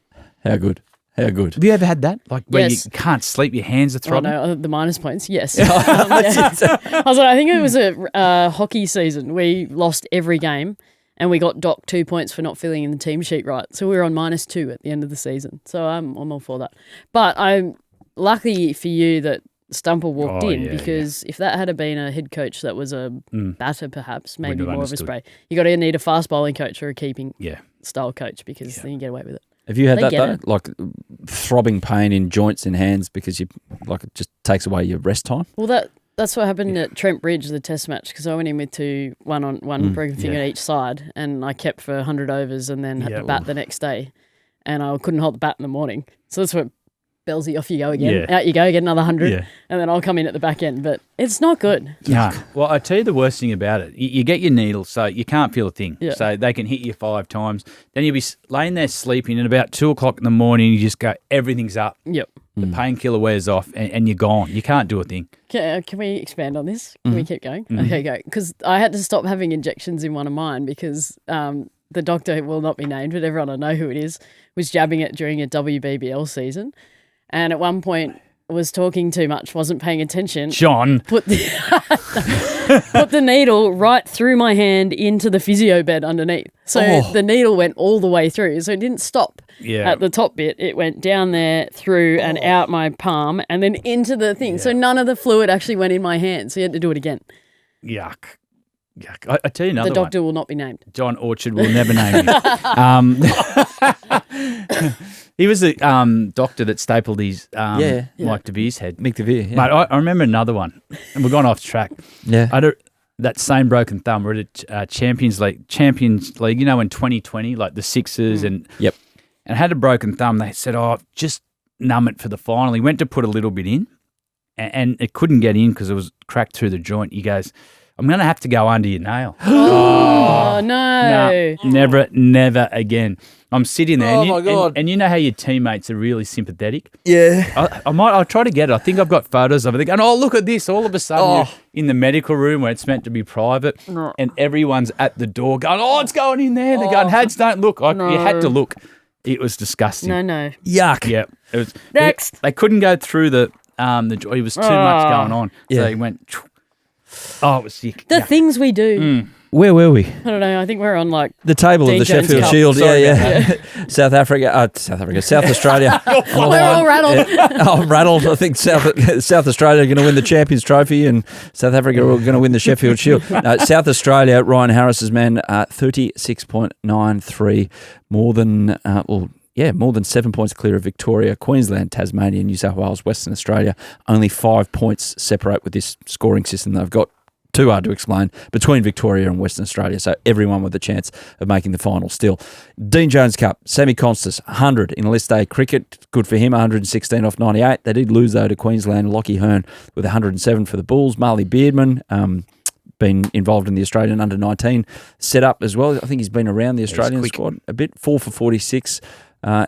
How good. Have you ever had that? Where you can't sleep, your hands are throbbing? Oh, no, the minus points, yes. I think it was a hockey season. We lost every game and we got docked 2 points for not filling in the team sheet right. So we were on -2 at the end of the season. So I'm all for that. But I'm lucky for you that Stumper walked in, yeah, because if that had been a head coach that was a batter, perhaps, maybe more of a spray. You got to need a fast bowling coach or a keeping style coach, because then you get away with it. Have you had that though? Like throbbing pain in joints and hands because it just takes away your rest time? Well, that's what happened at Trent Bridge, the test match, because I went in with one broken finger at each side, and I kept for 100 overs and then had to bat the next day, and I couldn't hold the bat in the morning. So that's what Belsy, off you go again. Out you go, get another 100, and then I'll come in at the back end. But it's not good. No. Well, I tell you the worst thing about it. You get your needle, so you can't feel a thing. Yeah. So they can hit you 5 times. Then you'll be laying there sleeping, and about 2 o'clock in the morning, you just go, everything's up. Yep. The painkiller wears off, and you're gone. You can't do a thing. Can we expand on this? Can we keep going? Okay, go. Because I had to stop having injections in one of mine because the doctor, will not be named, but everyone will know who it is, was jabbing it during a WBBL season. And at one point was talking too much, wasn't paying attention. John. Put the needle right through my hand into the physio bed underneath. So the needle went all the way through. So it didn't stop at the top bit. It went down there, through and out my palm, and then into the thing. So none of the fluid actually went in my hand. So you had to do it again. Yuck. I tell you another one. The doctor will not be named. John Orchard will never name you. He was the doctor that stapled his Mike DeVere's head. Mick DeVere, Mate, I remember another one, and we've gone off track. Yeah. I had that same broken thumb. We're at a Champions League, in 2020, like the Sixers, and had a broken thumb. They said, just numb it for the final. He went to put a little bit in, and it couldn't get in because it was cracked through the joint. He goes, I'm going to have to go under your nail. Oh, no. No, never again. I'm sitting there. Oh, my God. And you know how your teammates are really sympathetic? Yeah. I'll try to get it. I think I've got photos of it. And look at this. All of a sudden, you're in the medical room where it's meant to be private, and everyone's at the door going, it's going in there. They're going, Hadds, don't look. You had to look. It was disgusting. No. Yuck. Yeah. It was, Next. They couldn't go through the joint. It was too much going on. So he went... it was sick. The things we do. Where were we? I don't know. I think we're on the table of the Sheffield Shield. Yeah. South Australia. We're all rattled. I'm rattled. I think South Australia are going to win the Champions Trophy, and South Africa are going to win the Sheffield Shield. South Australia, Ryan Harris's men, 36.93, more than 7 points clear of Victoria. Queensland, Tasmania, New South Wales, Western Australia, only 5 points separate with this scoring system they've got. Too hard to explain, between Victoria and Western Australia. So everyone with a chance of making the final still. Dean Jones Cup, Sammy Constas, 100 in list A cricket. Good for him, 116 off 98. They did lose, though, to Queensland. Lockie Hearn with 107 for the Bulls. Marley Beardman, been involved in the Australian under-19 setup as well. I think he's been around the Australian squad a bit. 4 for 46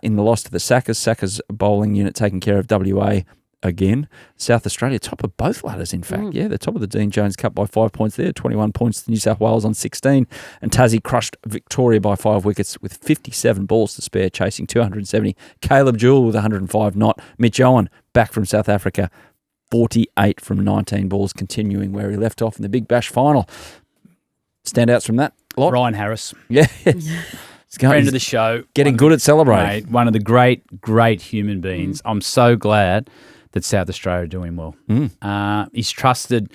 in the loss to the Sackers. Sackers bowling unit taking care of WA again. South Australia, top of both ladders, in fact. Yeah, they're top of the Dean Jones Cup by 5 points there, 21 points to New South Wales on 16. And Tassie crushed Victoria by 5 wickets with 57 balls to spare, chasing 270. Caleb Jewell with 105 not. Mitch Owen, back from South Africa, 48 from 19 balls, continuing where he left off in the Big Bash final. Standouts from that lot? Ryan Harris. Yeah. Friend of the show. Getting good at celebrating. One of the great human beings. I'm so glad that South Australia are doing well. He's trusted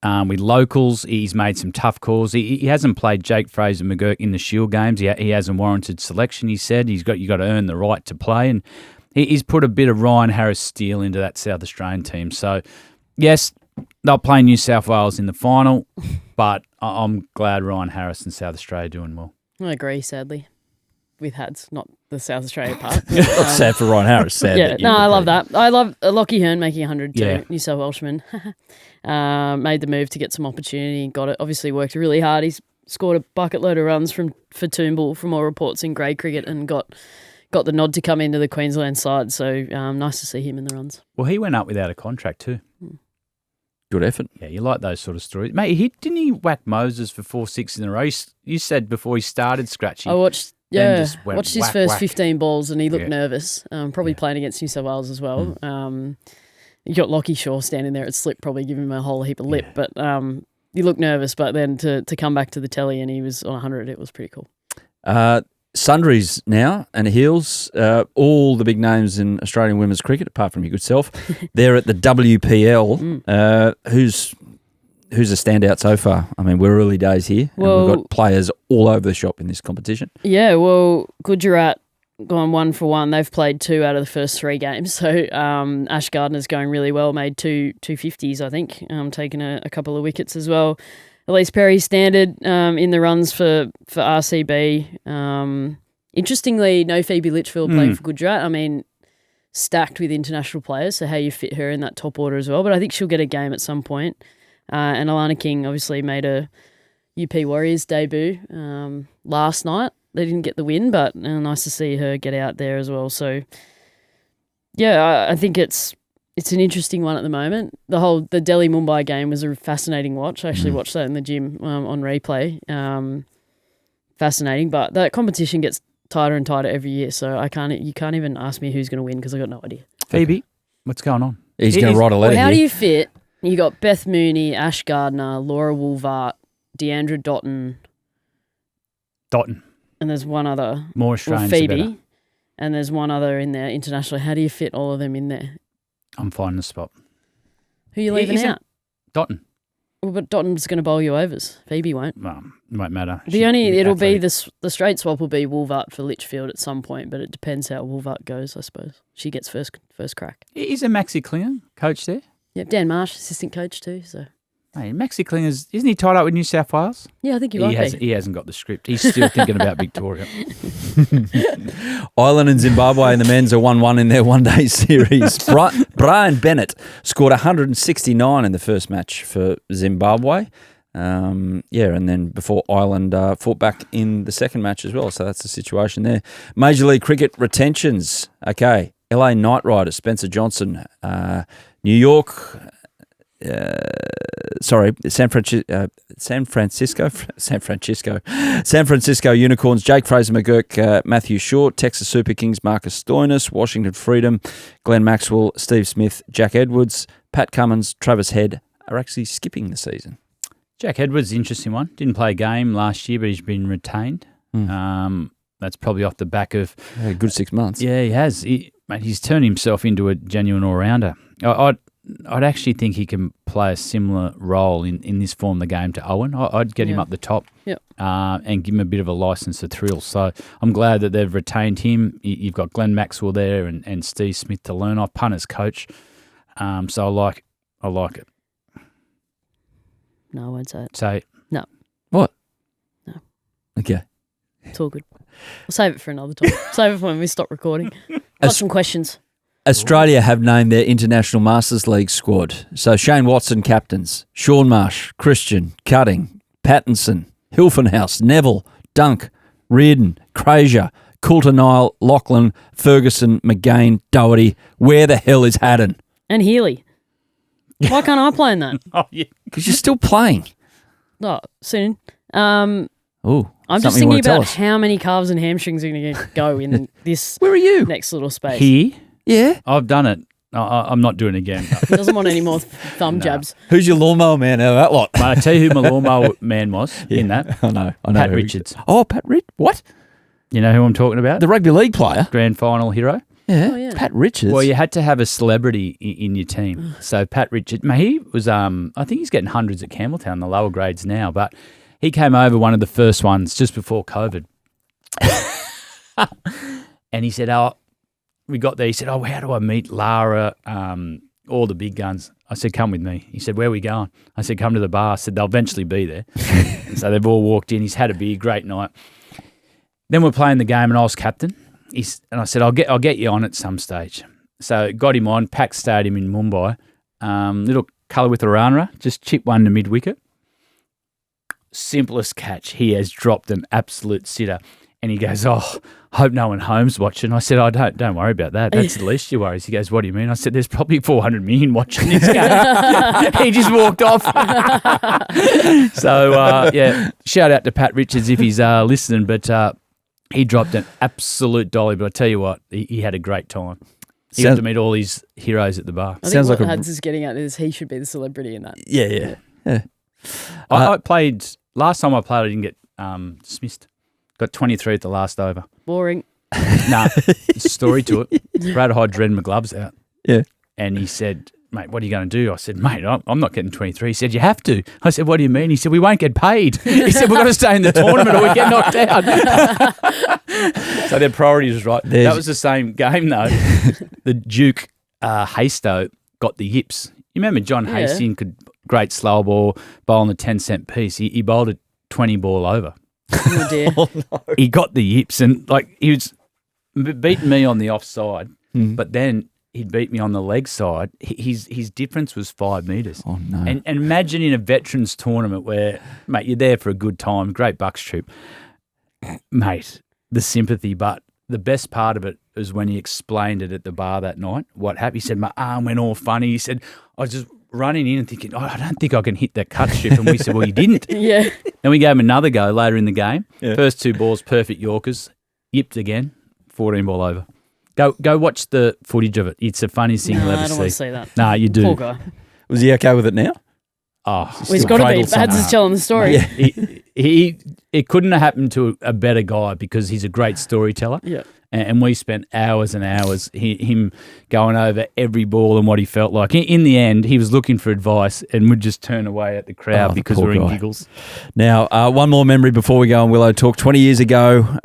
with locals. He's made some tough calls. He hasn't played Jake Fraser McGurk in the Shield games. He hasn't warranted selection, he said. You got to earn the right to play. And he's put a bit of Ryan Harris steel into that South Australian team. So, yes, they'll play New South Wales in the final, but I'm glad Ryan Harris and South Australia are doing well. I agree, sadly, with Hadds, not the South Australia part. Sad for Ryan Harris. Sad. Yeah, no, I love that. I love Lockie Hearn making 100 too. New South Welshman. Made the move to get some opportunity and got it. Obviously worked really hard. He's scored a bucket load of runs for Toombul from all reports in grade cricket and got the nod to come into the Queensland side. So nice to see him in the runs. Well, he went up without a contract too. Good effort. Yeah, you like those sort of stories. Mate, didn't he whack Moses for 4-6 in a row? You said before he started scratching. I watched his whack, first 15 balls and he looked nervous, probably playing against New South Wales as well. You got Lockie Shaw standing there at slip, probably giving him a whole heap of lip, but he looked nervous, but then to come back to the telly and he was on 100, it was pretty cool. Sundries now and Heels, all the big names in Australian women's cricket, apart from your good self, they're at the WPL. Who's a standout so far? I mean, we're early days here, and we've got players all over the shop in this competition. Yeah, well, Gujarat gone 1 for 1. They've played 2 out of the first 3 games. So Ash Gardner's going really well, made 250s, I think, taking a couple of wickets as well. Elise Perry standard in the runs for RCB. Interestingly, no Phoebe Litchfield playing for Gujarat. I mean, stacked with international players, so how you fit her in that top order as well. But I think she'll get a game at some point. And Alana King obviously made a UP Warriors debut last night. They didn't get the win, but nice to see her get out there as well. So, yeah, I think it's an interesting one at the moment. The Delhi Mumbai game was a fascinating watch. I actually watched that in the gym on replay. Fascinating, but that competition gets tighter and tighter every year. So you can't even ask me who's going to win because I got no idea. Phoebe, what's going on? He's going to write a letter. How do you fit? You got Beth Mooney, Ash Gardner, Laura Woolvart, Deandra Dotton, and there's one other. More Australians. Phoebe, and there's one other in there internationally. How do you fit all of them in there? I'm finding the spot. Who are you leaving out? Dotton. Well, but Dotton's going to bowl you overs. Phoebe won't. Well, it won't matter. It'll be the straight swap will be Woolvart for Litchfield at some point, but it depends how Woolvart goes, I suppose. She gets first crack. Is a Maxi Klinger coach there? Yep, Dan Marsh, assistant coach too. So, hey, Maxi Klinger, isn't he tied up with New South Wales? Yeah, I think he might be. He hasn't got the script. He's still thinking about Victoria. Ireland and Zimbabwe and the men's are 1-1 in their one-day series. Brian Bennett scored 169 in the first match for Zimbabwe. And then before Ireland fought back in the second match as well. So that's the situation there. Major League Cricket retentions. Okay, LA Knight Riders, Spencer Johnson, New York, San Francisco Unicorns, Jake Fraser McGurk, Matthew Short, Texas Super Kings, Marcus Stoinis, Washington Freedom, Glenn Maxwell, Steve Smith, Jack Edwards, Pat Cummins, Travis Head are actually skipping the season. Jack Edwards, interesting one. Didn't play a game last year, but he's been retained. That's probably off the back of a good 6 months. Yeah, he has. He's turned himself into a genuine all-rounder. I'd actually think he can play a similar role in this form of the game to Owen. I'd get him up the top and give him a bit of a license to thrill. So I'm glad that they've retained him. You've got Glenn Maxwell there and Steve Smith to learn off, punter's coach. So I like it. No, I won't say it. Say it. No. What? No. Okay. It's all good. We'll save it for another time. Save it for when we stop recording. Got some questions. Australia have named their International Masters League squad. So Shane Watson captains, Sean Marsh, Christian, Cutting, Pattinson, Hilfenhaus, Neville, Dunk, Reardon, Frazier, Coulter-Nile, Lachlan, Ferguson, McGain, Doherty. Where the hell is Haddin? And Healy. Why can't I play in that? Oh, yeah. Because you're still playing. Oh, soon. I'm just thinking about how many calves and hamstrings are going to go in this Where are you? next little space. Here? Yeah. I've done it. I'm not doing it again. He doesn't want any more thumb jabs. Who's your lawnmower man out of that lot? Mate, I tell you who my lawnmower man was in that. I know. Pat Richards. Oh, Pat Richards. What? You know who I'm talking about? The rugby league player? Grand final hero. Yeah. Oh, yeah. Pat Richards. Well, you had to have a celebrity in your team. So Pat Richards, mate, he was, I think he's getting hundreds at Campbelltown, the lower grades now, but he came over one of the first ones just before COVID. And he said, we got there. He said, how do I meet Lara, all the big guns? I said, come with me. He said, where are we going? I said, come to the bar. I said, they'll eventually be there. And so they've all walked in. He's had a beer, great night. Then we're playing the game and I was captain. And I said, I'll get you on at some stage. So got him on, packed stadium in Mumbai. Little colour with Arana, just chip one to mid-wicket. Simplest catch. He has dropped an absolute sitter. And he goes, hope no one home's watching. I said, don't worry about that. That's the least you worry. He goes, what do you mean? I said, there's probably 400 million watching this game. He just walked off. So, shout out to Pat Richards if he's listening. But he dropped an absolute dolly. But I tell you what, he had a great time. He got to meet all his heroes at the bar. I think what Hadds is getting at is he should be the celebrity in that. Yeah. I played, last time I played, I didn't get dismissed. Got 23 at the last over. Boring. Nah, story to it. Brad Hodge read my gloves out. Yeah. And he said, mate, what are you going to do? I said, mate, I'm not getting 23. He said, you have to. I said, what do you mean? He said, we won't get paid. He said, we've got to stay in the tournament or we get knocked out. So their priority was right. That was the same game, though. The Duke Haystow got the yips. You remember John Hastings could great slow ball, bowl on the 10-cent piece. He bowled a 20 ball over. Oh, dear. Oh, no. He got the yips and, like, he was beating me on the offside, but then he'd beat me on the leg side. His difference was 5 metres. Oh, no. And imagine in a veterans tournament where, mate, you're there for a good time, great bucks trip. Mate, the sympathy, but the best part of it was when he explained it at the bar that night, what happened. He said, my arm went all funny. He said, I was just running in and thinking, oh, I don't think I can hit that cut strip. And we said, well, you didn't. Yeah. Then we gave him another go later in the game. Yeah. First 2 balls, perfect Yorkers. Yipped again, 14 ball over. Go watch the footage of it. It's the funniest thing you'll ever see. I don't want to see that. Nah, you do. Poor guy. Was he okay with it now? Oh, well, he's got to be. Hadds is telling the story. Yeah. It couldn't have happened to a better guy because he's a great storyteller. Yeah. And we spent hours and hours him going over every ball and what he felt like. In the end, he was looking for advice and would just turn away at the crowd because we're in giggles. Now, one more memory before we go on Willow Talk. 20 years ago,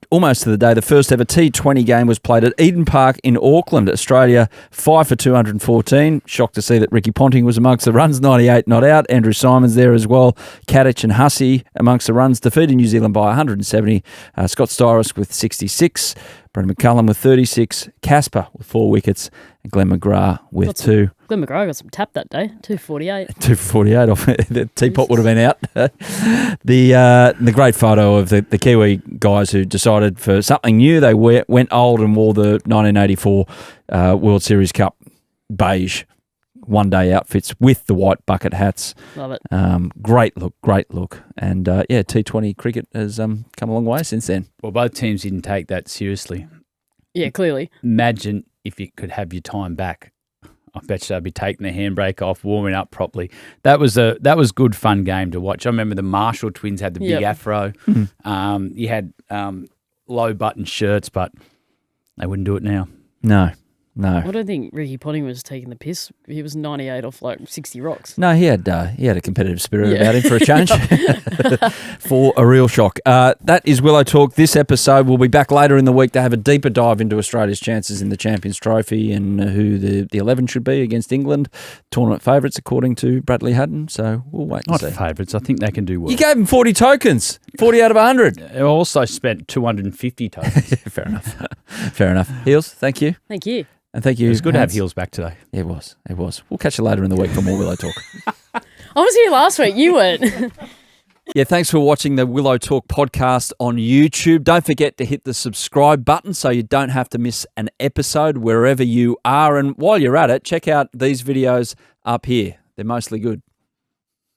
almost to the day, the first ever T20 game was played at Eden Park in Auckland, Australia. 5 for 214. Shocked to see that Ricky Ponting was amongst the runs. 98 not out. Andrew Simons there as well. Kadich and Hussey amongst the runs. Defeated New Zealand by 170. Scott Styris with 66. Brendan McCullum with 36, Casper with 4 wickets, and Glenn McGrath with 2. Glenn McGrath got some tap that day, 248. 248 off. The teapot would have been out. The great photo of the Kiwi guys who decided for something new. They went old and wore the 1984 World Series Cup beige one-day outfits with the white bucket hats. Love it. Great look. And, T20 cricket has come a long way since then. Well, both teams didn't take that seriously. Yeah, clearly. Imagine if you could have your time back. I bet you they'd be taking the handbrake off, warming up properly. That was good fun game to watch. I remember the Marshall twins had the big afro. You had low button shirts, but they wouldn't do it now. No. I don't think Ricky Ponting was taking the piss. He was 98 off like 60 rocks. No, he had a competitive spirit about him for a change. For a real shock. That is Willow Talk. This episode, we'll be back later in the week to have a deeper dive into Australia's chances in the Champions Trophy and who the 11 should be against England. Tournament favourites according to Bradley Haddin. So we'll wait and see. Not favourites. I think they can do well. You gave them 40 tokens. 40 out of 100. I also spent 250 tokens. Fair enough. Heels, thank you. Thank you. And thank you. It was good to have Heels back today. Yeah, it was. We'll catch you later in the week for more Willow Talk. I was here last week. You weren't. Yeah, thanks for watching the Willow Talk podcast on YouTube. Don't forget to hit the subscribe button so you don't have to miss an episode wherever you are. And while you're at it, check out these videos up here. They're mostly good.